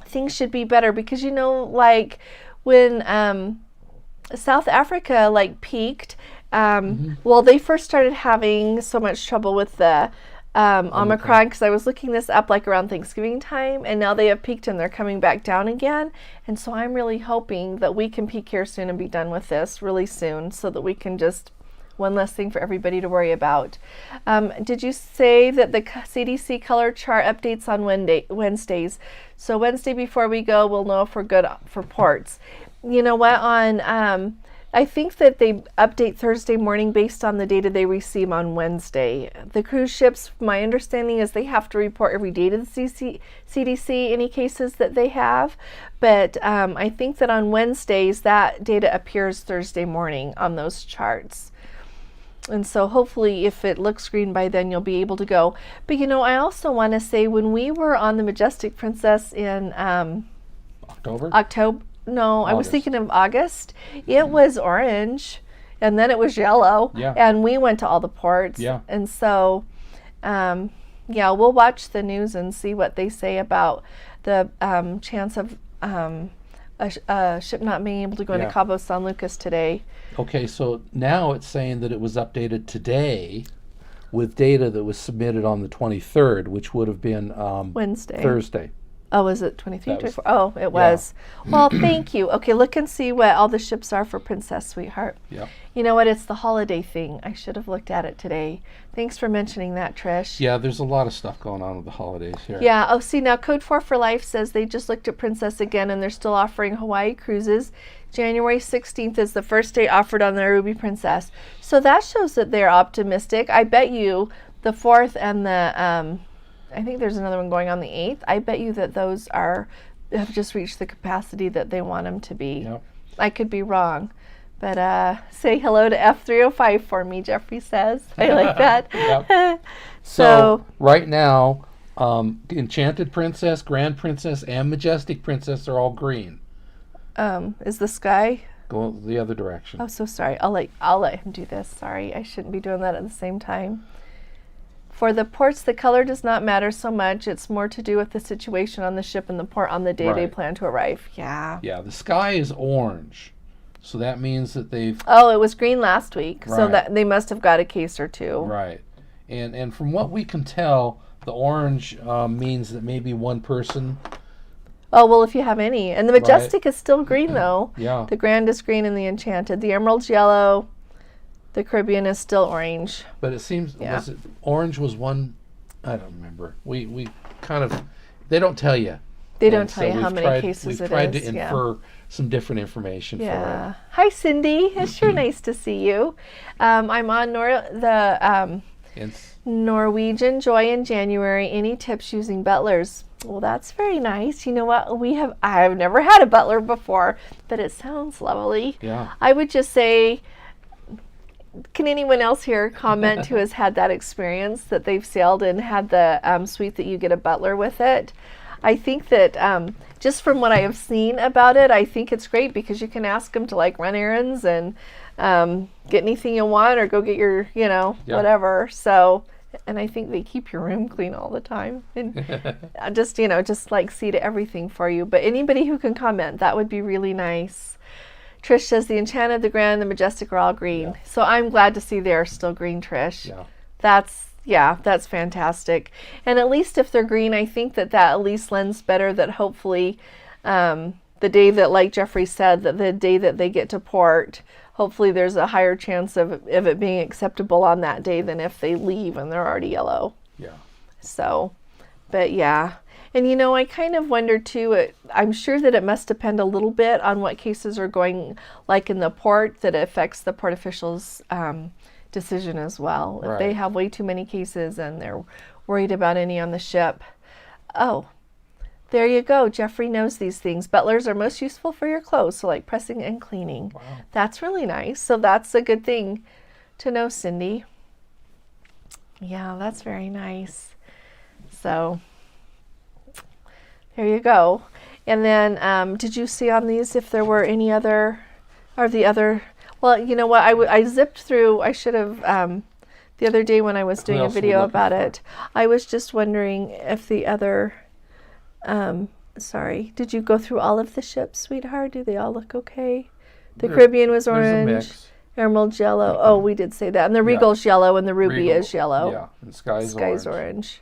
things should be better because, you know, like when South Africa like peaked, well, they first started having so much trouble with the Omicron, because I was looking this up like around Thanksgiving time, and now they have peaked and they're coming back down again. And so I'm really hoping that we can peak here soon and be done with this really soon, so that we can just one less thing for everybody to worry about. Did you say that the CDC color chart updates on Wednesdays? So Wednesday before we go, we'll know if we're good for ports. You know what? I think that they update Thursday morning based on the data they receive on Wednesday. The cruise ships, my understanding is they have to report every day to the CDC any cases that they have. But I think that on Wednesdays, that data appears Thursday morning on those charts. And so hopefully if it looks green by then, you'll be able to go. But I also want to say, when we were on the Majestic Princess in October, no, I was thinking of August, it was orange and then it was yellow. Yeah. And we went to all the ports. Yeah. And so, we'll watch the news and see what they say about the chance of a ship not being able to go into Cabo San Lucas today. Okay, so now it's saying that it was updated today with data that was submitted on the 23rd, which would have been Thursday. Oh, was it 23, 24? Oh, it was. Well, thank you. Okay, look and see what all the ships are for Princess Sweetheart. Yeah. You know what? It's the holiday thing. I should have looked at it today. Thanks for mentioning that, Trish. Yeah, there's a lot of stuff going on with the holidays here. Yeah. Oh, see, now Code 4 for Life says they just looked at Princess again, and they're still offering Hawaii cruises. January 16th is the first day offered on the Ruby Princess. So that shows that they're optimistic. I bet you the 4th and the... I think there's another one going on the 8th. I bet you that those have just reached the capacity that they want them to be. Yep. I could be wrong. But say hello to F305 for me, Jeffrey says. I like that. Yep. So right now, Enchanted Princess, Grand Princess, and Majestic Princess are all green. Is the sky? Go the other direction. Oh, so sorry. I'll let him do this. Sorry, I shouldn't be doing that at the same time. For the ports, the color does not matter so much. It's more to do with the situation on the ship and the port on the day they plan to arrive. Yeah. Yeah, the sky is orange. So that means that they've... Oh, it was green last week. Right. So that they must have got a case or two. Right. And from what we can tell, the orange means that maybe one person... Oh, well, if you have any. And the Majestic is still green, though. Yeah. The Grand is green and the Enchanted. The Emerald's yellow. The Caribbean is still orange. But it seems orange was one. I don't remember. We kind of, they don't tell you. They don't tell you how many cases it is. We've tried to infer some different information for it. Hi, Cindy. It's sure nice to see you. I'm on the Norwegian Joy in January. Any tips using butlers? Well, that's very nice. You know what? I've never had a butler before, but it sounds lovely. Yeah. I would just say, can anyone else here comment who has had that experience, that they've sailed and had the suite that you get a butler with it? I think that just from what I have seen about it, I think it's great because you can ask them to run errands and get anything you want or go get your, whatever. So, and I think they keep your room clean all the time and just see to everything for you. But anybody who can comment, that would be really nice. Trish says the Enchanted, the Grand, the Majestic are all green. Yeah. So I'm glad to see they're still green, Trish. Yeah. That's fantastic. And at least if they're green, I think that at least lends better that hopefully the day that, like Jeffrey said, that the day that they get to port, hopefully there's a higher chance of it being acceptable on that day than if they leave and they're already yellow. Yeah. So, but yeah. And I kind of wonder too, I'm sure that it must depend a little bit on what cases are going in the port, that it affects the port officials' decision as well. Right. If they have way too many cases and they're worried about any on the ship. Oh, there you go. Jeffrey knows these things. Butlers are most useful for your clothes, so pressing and cleaning. Wow. That's really nice. So that's a good thing to know, Cindy. Yeah, that's very nice. So... there you go. And then did you see on these if there were any other, or the other, well, you know what, I zipped through, I should have, the other day when I was doing a video about it, I was just wondering if the other, sorry, did you go through all of the ships, sweetheart? Do they all look okay? The Caribbean was orange, Emerald's yellow, oh, we did say that, and the Regal's yellow, and the Ruby is yellow. Yeah, and Sky's orange.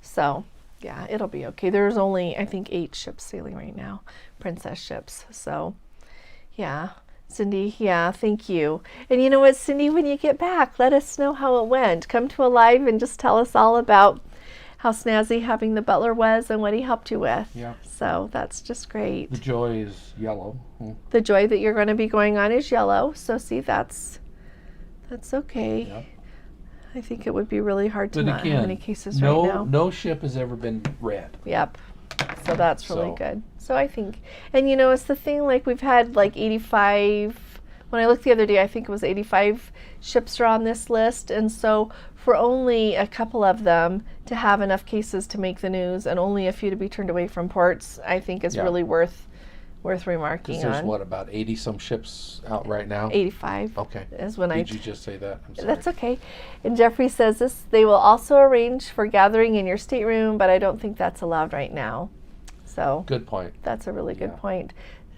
So... yeah, it'll be okay. There's only, I think, 8 ships sailing right now, princess ships. So, yeah. Cindy, yeah, thank you. And you know what, Cindy, when you get back, let us know how it went. Come to a live and just tell us all about how snazzy having the butler was and what he helped you with. Yeah. So that's just great. The Joy is yellow. The Joy that you're going to be going on is yellow. So see, that's okay. Yeah. I think it would be really hard to not have any cases right now. No ship has ever been red. Yep. So that's really good. So I think, and it's the thing, we've had 85 when I looked the other day, I think it was 85 ships are on this list. And so for only a couple of them to have enough cases to make the news and only a few to be turned away from ports, I think is really worth remarking on. Because there's what, about 80 some ships out right now? 85. Okay. Is when Did you just say that? I'm sorry. That's okay. And Jeffrey says this, they will also arrange for gathering in your stateroom, but I don't think that's allowed right now. So good point. That's a really good point.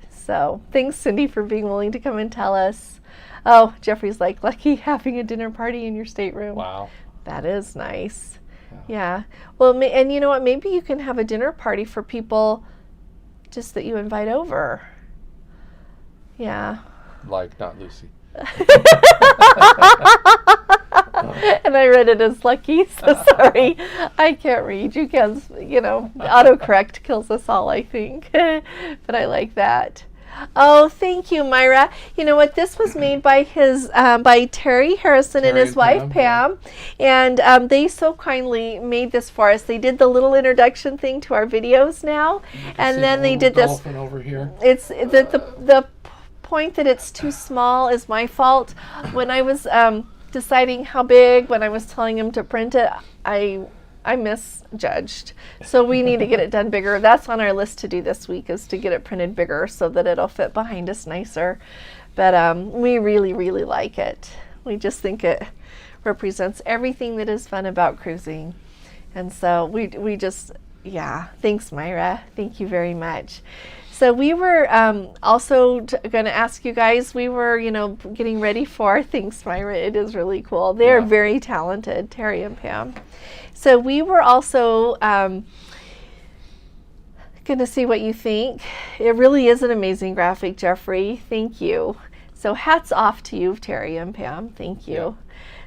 So thanks, Cindy, for being willing to come and tell us. Oh, Jeffrey's like, lucky having a dinner party in your stateroom. Wow. That is nice. Yeah. Well, and you know what? Maybe you can have a dinner party for people just that you invite over. Yeah. Like not Lucy. And I read it as lucky, so sorry. I can't read. You can, autocorrect kills us all, I think. But I like that. Oh, thank you, Myra. You know what? This was made by by Terry Harrison and his wife, Pam. And they so kindly made this for us. They did the little introduction thing to our videos now. And then they did this. Over here. It's the point that it's too small is my fault. When I was deciding how big, when I was telling him to print it, I misjudged. So we need to get it done bigger. That's on our list to do this week, is to get it printed bigger so that it'll fit behind us nicer. But we really, really like it. We just think it represents everything that is fun about cruising. And so we just, thanks, Myra. Thank you very much. So we were also going to ask you guys, we were, getting ready for, thanks, Myra, it is really cool. They're very talented, Terry and Pam. So we were also going to see what you think. It really is an amazing graphic, Jeffrey. Thank you. So hats off to you, Terry and Pam. Thank you. Yeah.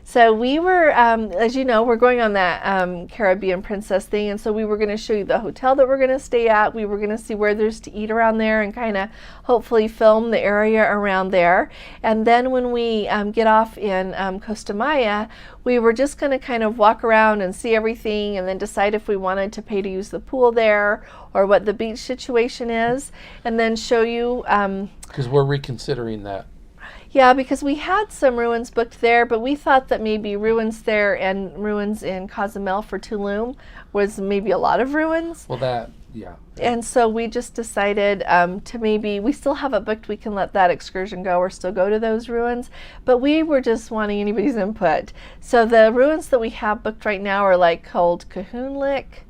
So we were, as you know, we're going on that Caribbean Princess thing, and so we were going to show you the hotel that we're going to stay at. We were going to see where there's to eat around there and kind of hopefully film the area around there. And then when we get off in Costa Maya, we were just going to kind of walk around and see everything and then decide if we wanted to pay to use the pool there or what the beach situation is, and then show you. Because we're reconsidering that. Yeah, because we had some ruins booked there, but we thought that maybe ruins there and ruins in Cozumel for Tulum was maybe a lot of ruins. Well, And so we just decided to maybe, we still have it booked, we can let that excursion go or still go to those ruins, but we were just wanting anybody's input. So the ruins that we have booked right now are like called Cahoon Lick.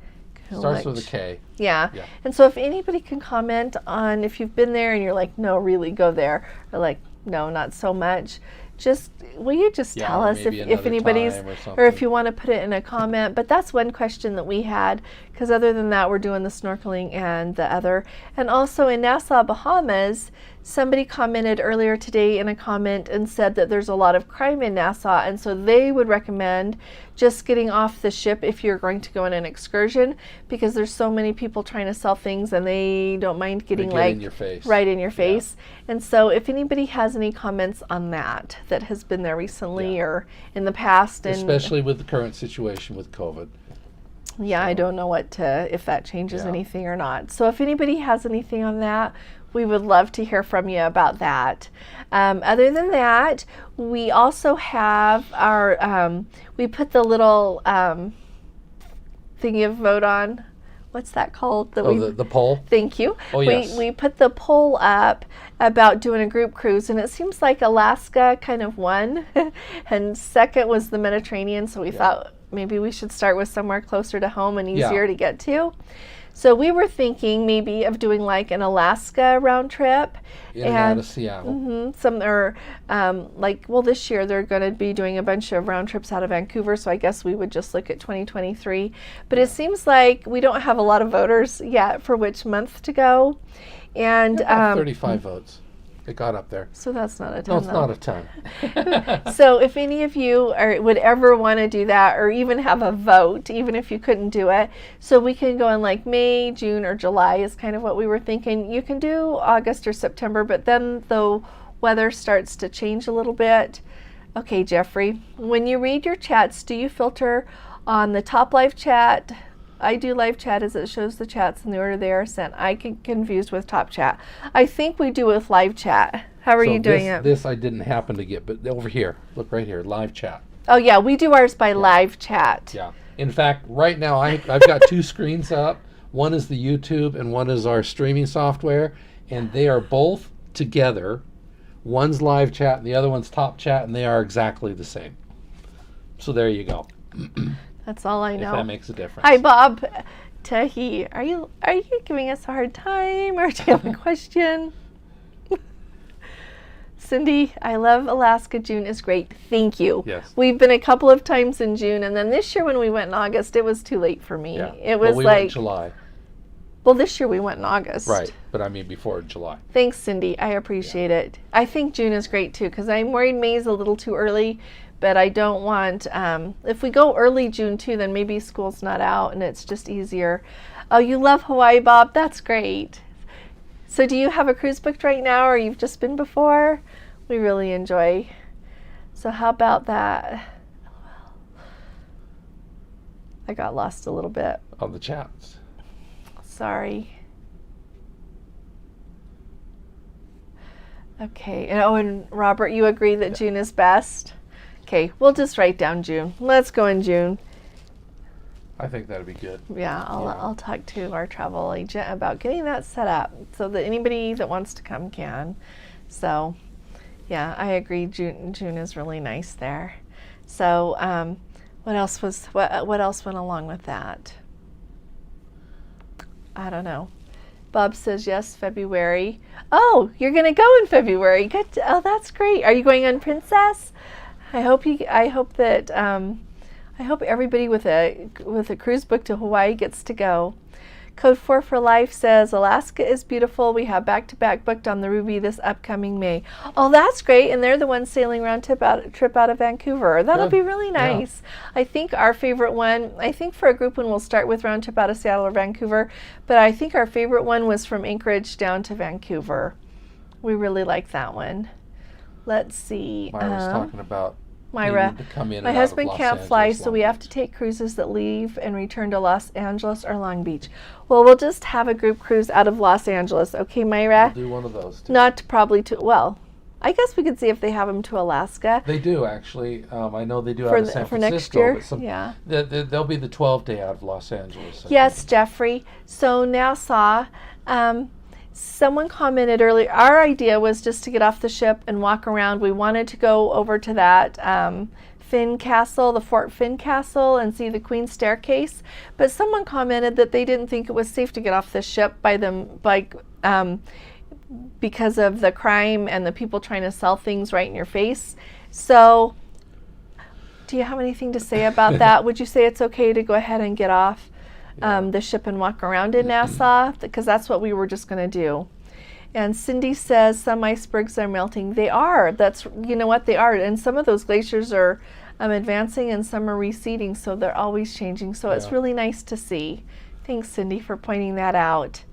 Starts with a K. Yeah. And so if anybody can comment on if you've been there and you're like, no, really go there, or like, no, not so much. Will you just tell us if anybody's, or if you want to put it in a comment. But that's one question that we had, because other than that, we're doing the snorkeling and the other. And also in Nassau, Bahamas, somebody commented earlier today in a comment and said that there's a lot of crime in Nassau, and so they would recommend just getting off the ship if you're going to go on an excursion, because there's so many people trying to sell things and they don't mind getting in your face. Right in your face. And so if anybody has any comments on that has been there recently or in the past, and especially with the current situation with COVID. I don't know if that changes anything or not. So if anybody has anything on that, we would love to hear from you about that. Other than that, we also have our, we put the little thingy of vote on. What's that called? The poll? Thank you. Oh, yes. We put the poll up about doing a group cruise, and it seems like Alaska kind of won, and second was the Mediterranean, so we thought maybe we should start with somewhere closer to home and easier to get to. So we were thinking maybe of doing like an Alaska round trip. In and out of Seattle. Some are this year they're going to be doing a bunch of round trips out of Vancouver, so I guess we would just look at 2023. But it seems like we don't have a lot of voters yet for which month to go. And 35 votes. It got up there. So that's not a ton. No, it's not a ton. So if any of you would ever want to do that, or even have a vote, even if you couldn't do it, so we can go in like May, June, or July is kind of what we were thinking. You can do August or September, but then the weather starts to change a little bit. Okay, Jeffrey, when you read your chats, do you filter on the top live chat I do live chat as it shows the chats in the order they are sent. I get confused with top chat. I think we do with live chat. How are you doing it? This I didn't happen to get, but over here, look right here, live chat. Oh yeah, we do ours by live chat. Yeah. In fact, right now I've got two screens up. One is the YouTube and one is our streaming software, and they are both together. One's live chat and the other one's top chat, and they are exactly the same. So there you go. That's all I know. If that makes a difference. Hi, Bob. Tahi, are you giving us a hard time, or do you have a question? Cindy, I love Alaska. June is great. Thank you. Yes. We've been a couple of times in June, and then this year when we went in August, it was too late for me. Yeah. It was we like went July. Well, this year we went in August. Right, but I mean before July. Thanks, Cindy. I appreciate it. I think June is great too, because I'm worried May's a little too early, but I don't want, if we go early June too, then maybe school's not out and it's just easier. Oh, you love Hawaii, Bob? That's great. So do you have a cruise booked right now, or you've just been before? We really enjoy. So how about that? I got lost a little bit. On the chats. Sorry. Okay. And Robert, you agree that June is best? Okay, we'll just write down June. Let's go in June. I think that'd be good. Yeah, I'll talk to our travel agent about getting that set up so that anybody that wants to come can. So, yeah, I agree. June is really nice there. So, what else went along with that? I don't know. Bob says yes, February. Oh, you're gonna go in February. Good. Oh, that's great. Are you going on Princess? I hope everybody with a cruise book to Hawaii gets to go. Code 4 for Life says Alaska is beautiful. We have back-to-back booked on the Ruby this upcoming May. Oh, that's great. And they're the ones sailing round trip out of Vancouver. That'll be really nice. Yeah. I think our favorite one, I think for a group one we'll start with round trip out of Seattle or Vancouver, but I think our favorite one was from Anchorage down to Vancouver. We really like that one. Let's see. Myra's talking about Myra, my husband can't fly, so we have to Beach. take cruises that leave and return to Los Angeles or Long Beach. Well, we'll just have a group cruise out of Los Angeles. Okay, Myra? We'll do one of those, too. Not probably to, well, I guess we could see if they have them to Alaska. They do, actually. I know they do out of San Francisco. For next year? But Yeah. They'll be the 12-day out of Los Angeles. Yes, Jeffrey. So Nassau, someone commented earlier, our idea was just to get off the ship and walk around. We wanted to go over to that Finn Castle, the Fort Finn Castle, and see the Queen's Staircase. But someone commented that they didn't think it was safe to get off the ship because of the crime and the people trying to sell things right in your face. So do you have anything to say about that? Would you say it's okay to go ahead and get off the ship and walk around in Nassau? Because that's what we were just going to do. And Cindy says some icebergs are melting. They are. That's, you know what, they are. And some of those glaciers are advancing and some are receding, so they're always changing. So it's really nice to see. Thanks, Cindy, for pointing that out.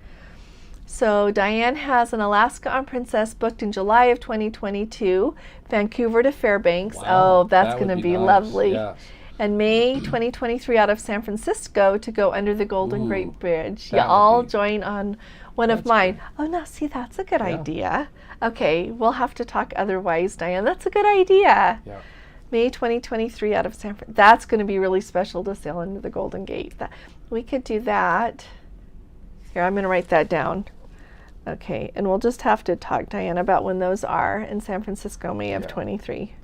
So Diane has an Alaska on Princess booked in July of 2022, Vancouver to Fairbanks. Wow, oh, that's going to be nice. lovely. Yes. And May 2023 out of San Francisco to go under the Golden Gate Bridge. You that would all be- join on one of That's mine. great. Oh, now see, that's a good idea. Okay, we'll have to talk otherwise, Diane. That's a good idea. Yeah. May 2023 out of San Francisco. That's going to be really special to sail into the Golden Gate. We could do that. Here, I'm going to write that down. Okay, and we'll just have to talk, Diane, about when those are in San Francisco, May of 23.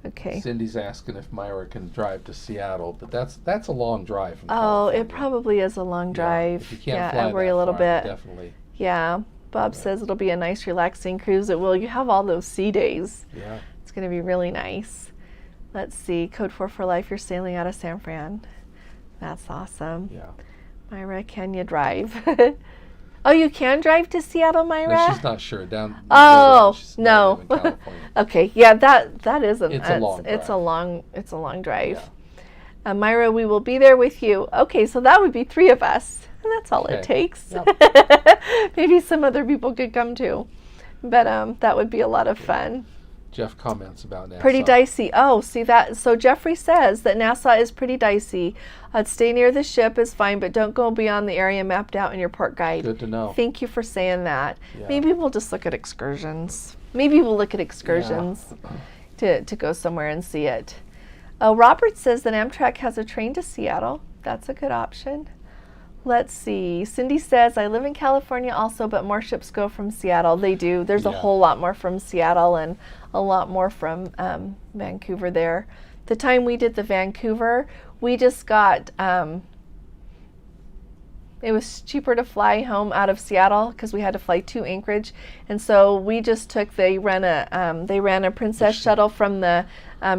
Okay. Cindy's asking if Myra can drive to Seattle, but that's a long drive from Oh, California. it probably is a long drive. If you can't fly I worry that a little far, bit. definitely. Yeah. Bob says it'll be a nice, relaxing cruise. It will. You have all those sea days. Yeah. It's going to be really nice. Let's see. Code 4 for Life. You're sailing out of San Fran. That's awesome. Yeah. Myra, can you drive? Oh, you can drive to Seattle, Myra? No, she's not sure. She's no. not in California. Okay, yeah, that isn't. It's a long drive. It's a long drive. Yeah. Myra, we will be there with you. Okay, so that would be 3 of us, and that's all it takes. Yep. Maybe some other people could come too, but that would be a lot of fun. Jeff comments about Nassau. Pretty dicey. Oh, see that? So Jeffrey says that Nassau is pretty dicey. I'd stay near the ship is fine, but don't go beyond the area mapped out in your port guide. Good to know. Thank you for saying that. Yeah. Maybe we'll just look at excursions. Maybe we'll look at excursions to go somewhere and see it. Robert says that Amtrak has a train to Seattle. That's a good option. Let's see. Cindy says, I live in California also, but more ships go from Seattle. They do. There's a whole lot more from Seattle and a lot more from Vancouver there. The time we did the Vancouver, we just got, it was cheaper to fly home out of Seattle because we had to fly to Anchorage. And so we just they ran a Princess shuttle from the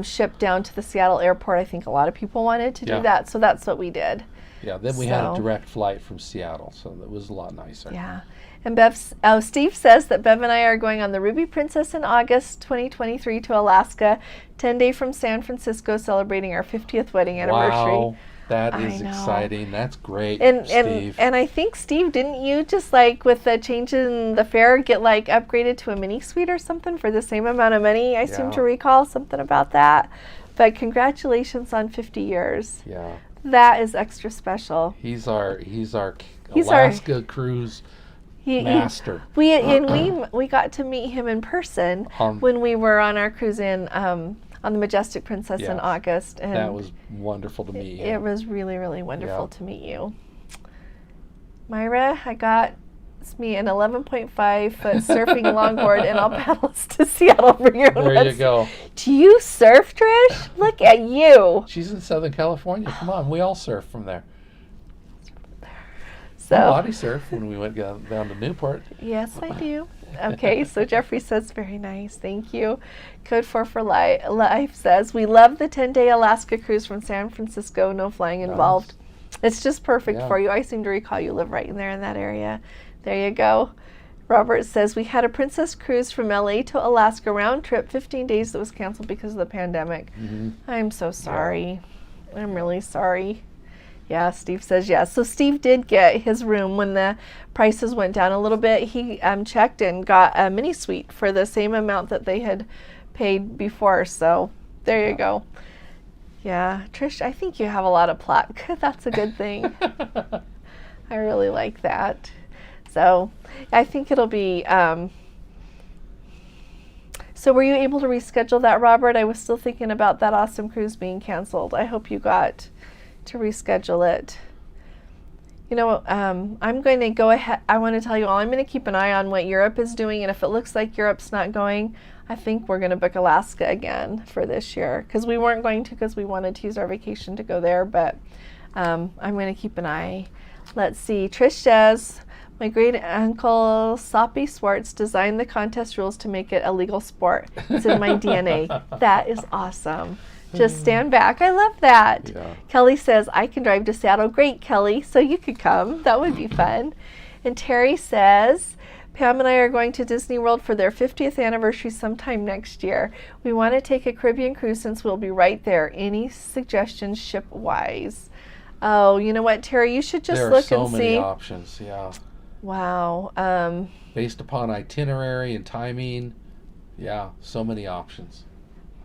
ship down to the Seattle airport. I think a lot of people wanted to do that. So that's what we did. Yeah, then we had a direct flight from Seattle, so that was a lot nicer. Yeah. And Steve says that Bev and I are going on the Ruby Princess in August 2023 to Alaska, 10-day from San Francisco, celebrating our 50th wedding anniversary. Wow, that is exciting. That's great, Steve. And I think, Steve, didn't you just with the change in the fare get upgraded to a mini suite or something for the same amount of money? I seem to recall something about that. But congratulations on 50 years. Yeah. That is extra special. He's our Alaska cruise master. We got to meet him in person when we were on our cruise on the Majestic Princess in August. And that was wonderful to meet you. It was really, really wonderful to meet you. Myra, I got me an 11.5 foot surfing longboard, and I'll paddle us to Seattle for your There you go. Do you surf, Trish? Look at you. She's in Southern California. Come on, we all surf from there. So body surf when we went down to Newport. Yes, I do. Okay, so Jeffrey says, very nice, thank you. Code 4 for Life says, we love the 10-day Alaska cruise from San Francisco, no flying involved. It's just perfect for you. I seem to recall you live right in there in that area. There you go. Robert says, we had a Princess cruise from LA to Alaska round trip, 15 days that was canceled because of the pandemic. Mm-hmm. I'm so sorry. Yeah. I'm really sorry. Yeah, Steve says yes. So Steve did get his room when the prices went down a little bit. He checked and got a mini suite for the same amount that they had paid before. So there you go. Yeah, Trish, I think you have a lot of pluck. That's a good thing. I really like that. So I think it'll be, so were you able to reschedule that, Robert? I was still thinking about that awesome cruise being canceled. I hope you got to reschedule it. You know, I'm going to go ahead. I want to tell you all, I'm going to keep an eye on what Europe is doing. And if it looks like Europe's not going, I think we're going to book Alaska again for this year. Because we weren't going to because we wanted to use our vacation to go there. But I'm going to keep an eye. Let's see. Trish says, my great uncle Soppy Swartz designed the contest rules to make it a legal sport. It's in my DNA. That is awesome. Just stand back. I love that. Yeah. Kelly says, I can drive to Seattle. Great, Kelly. So you could come. That would be fun. And Terry says, Pam and I are going to Disney World for their 50th anniversary sometime next year. We want to take a Caribbean cruise since we'll be right there. Any suggestions ship-wise? Oh, you know what, Terry? You should just look and see. There are so many options, yeah. Wow. Based upon itinerary and timing, yeah, so many options.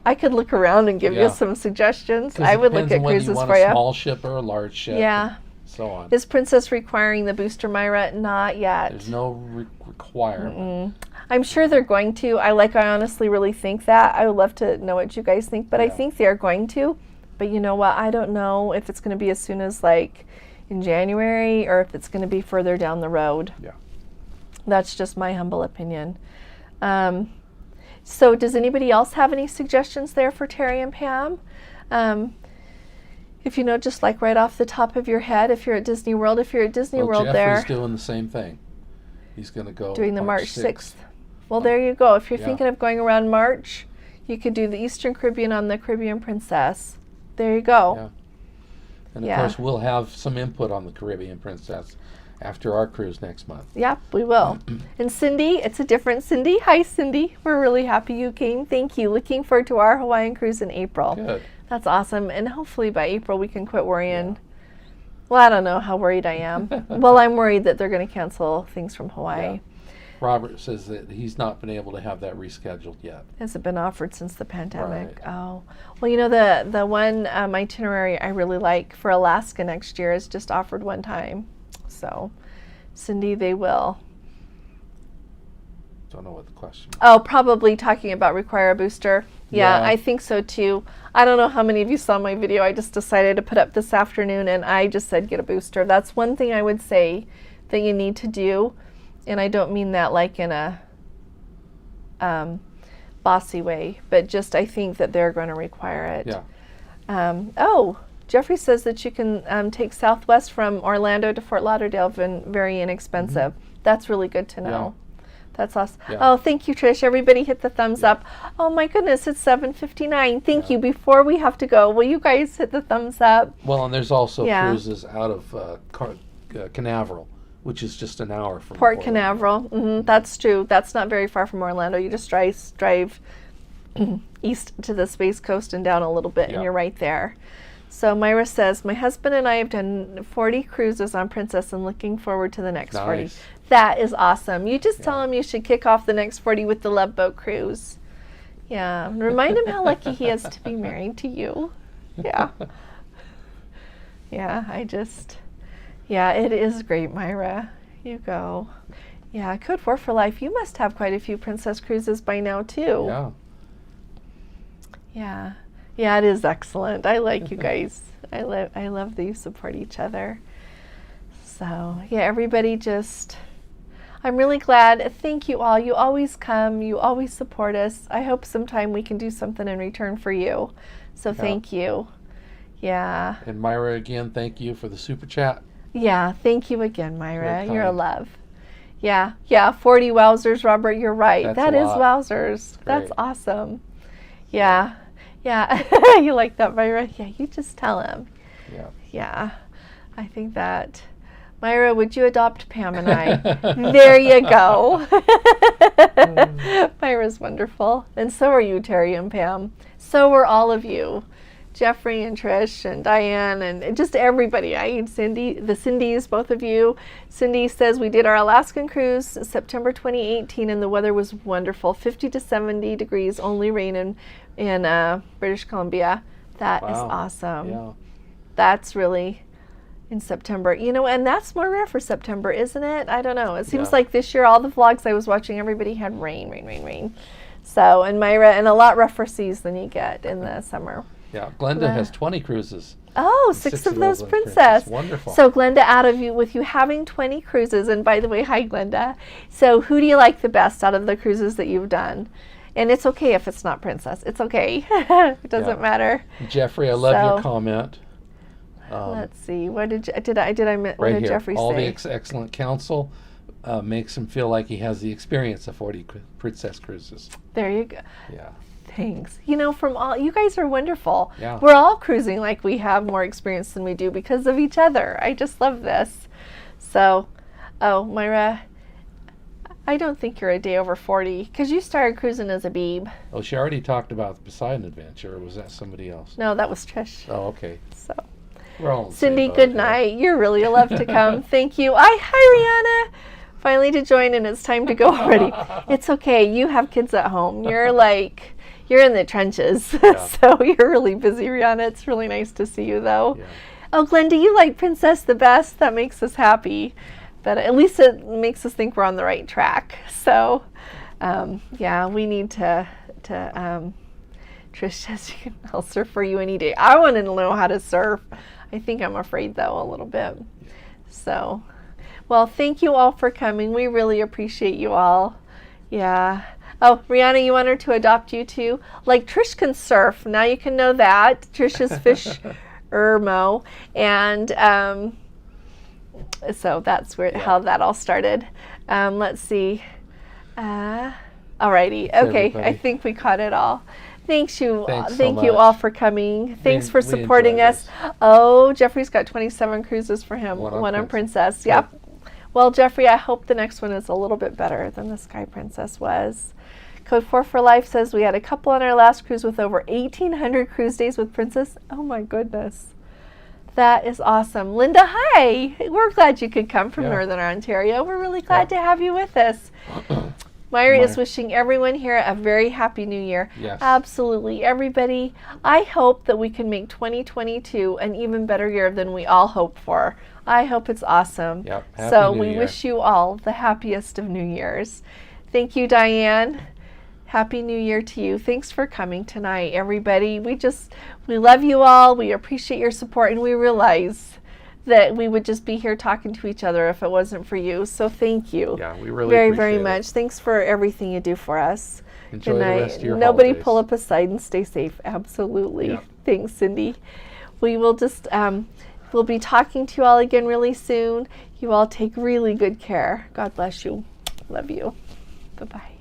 I could look around and give you some suggestions. I would look at cruises for you. A small ship or a large ship. Yeah. So on. Is Princess requiring the booster, Myra? Not yet. There's no requirement. Mm-mm. I'm sure they're going to. I honestly really think that. I would love to know what you guys think, but I think they're going to. But you know what? I don't know if it's going to be as soon as in January or if it's going to be further down the road. Yeah. That's just my humble opinion. So does anybody else have any suggestions there for Terry and Pam? If you know, just right off the top of your head, if you're at Disney World, Jeffrey's doing the same thing. He's going to go doing the March 6th. Well, there you go. If you're thinking of going around March, you could do the Eastern Caribbean on the Caribbean Princess. There you go. Yeah. And of course, we'll have some input on the Caribbean Princess after our cruise next month. Yep, we will. And Cindy, it's a different Cindy. Hi, Cindy. We're really happy you came. Thank you. Looking forward to our Hawaiian cruise in April. Good. That's awesome. And hopefully by April we can quit worrying. Yeah. Well, I don't know how worried I am. Well, I'm worried that they're going to cancel things from Hawaii. Robert says that he's not been able to have that rescheduled yet. Has it been offered since the pandemic? Right. Oh, well, the one itinerary I really like for Alaska next year is just offered one time. So, Cindy, they will. Don't know what the question is. Oh, probably talking about require a booster. Yeah, Yeah. I think so too. I don't know how many of you saw my video I just decided to put up this afternoon, and I just said get a booster. That's one thing I would say that you need to do, and I don't mean that like in a bossy way, but just I think that they're going to require it. Yeah. Oh, Jeffrey says that you can take Southwest from Orlando to Fort Lauderdale, very inexpensive. That's really good to know. That's awesome. Yeah. Oh, thank you, Trish. Everybody hit the thumbs up. Oh my goodness, it's 7:59. Thank you. Before we have to go, will you guys hit the thumbs up? Well, and there's also cruises out of Canaveral, which is just an hour from Port Orlando. Canaveral. That's true. That's not very far from Orlando. You just drive east to the Space Coast and down a little bit, and you're right there. So Myra says, my husband and I have done 40 cruises on Princess and looking forward to the next 40. That is awesome. You just tell him you should kick off the next 40 with the Love Boat Cruise. Yeah. Remind him how lucky he is to be married to you. Yeah. Yeah, it is great, Myra. You go. Yeah, Code 4 for Life. You must have quite a few Princess cruises by now, too. Yeah. Yeah. Yeah, it is excellent. I like you guys. I love that you support each other. So, yeah, everybody just, I'm really glad. Thank you all. You always come. You always support us. I hope sometime we can do something in return for you. So thank you. Yeah. And Myra, again, thank you for the super chat. Yeah, thank you again, Myra. You're a love. Yeah, 40 wowzers, Robert. You're right. That is wowzers. That's awesome. Yeah. Yeah, you like that, Myra? Yeah, you just tell him. Yeah. Yeah, I think that. Myra, would you adopt Pam and I? There you go. Myra's wonderful. And so are you, Terry and Pam. So are all of you. Jeffrey and Trish and Diane and just everybody. Cindy, the Cindys, both of you. Cindy says we did our Alaskan cruise September 2018 and the weather was wonderful. 50 to 70 degrees, only rain in British Columbia. That is awesome. Yeah. That's really in September. And that's more rare for September, isn't it? I don't know. It seems like this year all the vlogs I was watching, everybody had rain. So, and Myra, and a lot rougher seas than you get in the summer. Yeah, Glenda has 20 cruises. Oh, six of those Princess. Wonderful. So Glenda, with you having 20 cruises, and by the way, hi Glenda. So who do you like the best out of the cruises that you've done? And it's okay if it's not Princess. It's okay. It doesn't matter. Jeffrey, I love your comment. Let's see. What did Jeffrey say? All the excellent counsel makes him feel like he has the experience of 40 Princess cruises. There you go. Yeah. Thanks. From all, you guys are wonderful. Yeah. We're all cruising like we have more experience than we do because of each other. I just love this. So, Myra, I don't think you're a day over 40 because you started cruising as a beeb. Oh, she already talked about the Poseidon Adventure, or was that somebody else? No, that was Trish. Oh, okay. So, we're all in the Cindy, same boat, good night. You're really a love to come. Thank you. Hi, Rihanna. Finally to join, and it's time to go already. It's okay. You have kids at home. You're in the trenches, so you're really busy, Rihanna. It's really nice to see you, though. Yeah. Oh, Glenda, you like Princess the best. That makes us happy. But at least it makes us think we're on the right track. So, we need to Trish says I'll surf for you any day. I want to know how to surf. I think I'm afraid, though, a little bit. So, well, thank you all for coming. We really appreciate you all. Yeah. Oh, Rihanna, you want her to adopt you too? Like Trish can surf. Now you can know that. Trish is fish Ermo. And so that's how that all started. Let's see. Alrighty. Okay. Everybody. I think we caught it all. Thank you so all for coming. Thanks for supporting us. Oh, Jeffrey's got 27 cruises for him. One on Princess. Yep. Well, Jeffrey, I hope the next one is a little bit better than the Sky Princess was. Code 4 for Life says we had a couple on our last cruise with over 1,800 cruise days with Princess. Oh my goodness. That is awesome. Linda, hi. We're glad you could come from Yeah. Northern Ontario. We're really glad to have you with us. Myra is wishing everyone here a very happy new year. Yes. Absolutely. Everybody, I hope that we can make 2022 an even better year than we all hope for. I hope it's awesome. Yep. Happy So New we Year. wish you all the happiest of New Years. Thank you, Diane. Happy New Year to you. Thanks for coming tonight, everybody. We love you all. We appreciate your support, and we realize that we would just be here talking to each other if it wasn't for you. So thank you. Yeah, we really very, appreciate very it. much. Thanks for everything you do for us. Enjoy Good the night. rest of your Nobody holidays. pull up a side and stay safe. Absolutely. Yeah. Thanks, Cindy. We will just we'll be talking to you all again really soon. You all take really good care. God bless you. Love you. Bye-bye.